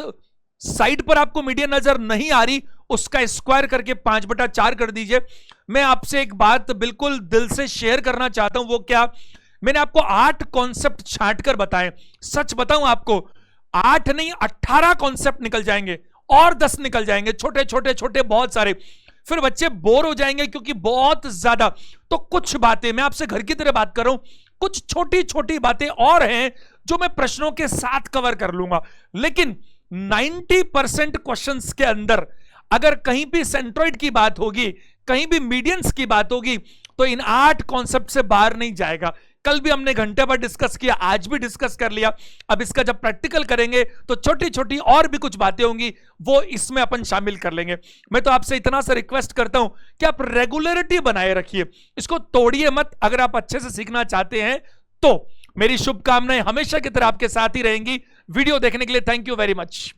साइड पर आपको मीडियन नजर नहीं आ रही उसका स्क्वायर करके 5/4 कर दीजिए। मैं आपसे एक बात बिल्कुल दिल से शेयर करना चाहता हूं, वो क्या, मैंने आपको 8 कॉन्सेप्ट छांट कर बताए। सच बताऊं आपको, 8 नहीं 18 कॉन्सेप्ट निकल जाएंगे और 10 निकल जाएंगे, छोटे छोटे छोटे बहुत सारे। फिर बच्चे बोर हो जाएंगे क्योंकि बहुत ज्यादा। तो कुछ बातें, मैं आपसे घर की तरह बात कर रहा हूं, कुछ छोटी छोटी बातें और हैं जो मैं प्रश्नों के साथ कवर कर लूंगा, लेकिन 90% क्वेश्चंस के अंदर अगर कहीं भी सेंट्रॉइड की बात होगी, कहीं भी मीडियंस की बात होगी, तो इन 8 कॉन्सेप्ट से बाहर नहीं जाएगा। कल भी हमने घंटे भर डिस्कस किया, आज भी डिस्कस कर लिया। अब इसका जब प्रैक्टिकल करेंगे तो छोटी छोटी और भी कुछ बातें होंगी, वो इसमें अपन शामिल कर लेंगे। मैं तो आपसे इतना सा रिक्वेस्ट करता हूं कि आप रेगुलरिटी बनाए रखिए, इसको तोड़िए मत। अगर आप अच्छे से सीखना चाहते हैं तो मेरी शुभकामनाएं हमेशा की तरह आपके साथ ही रहेंगी। वीडियो देखने के लिए थैंक यू वेरी मच।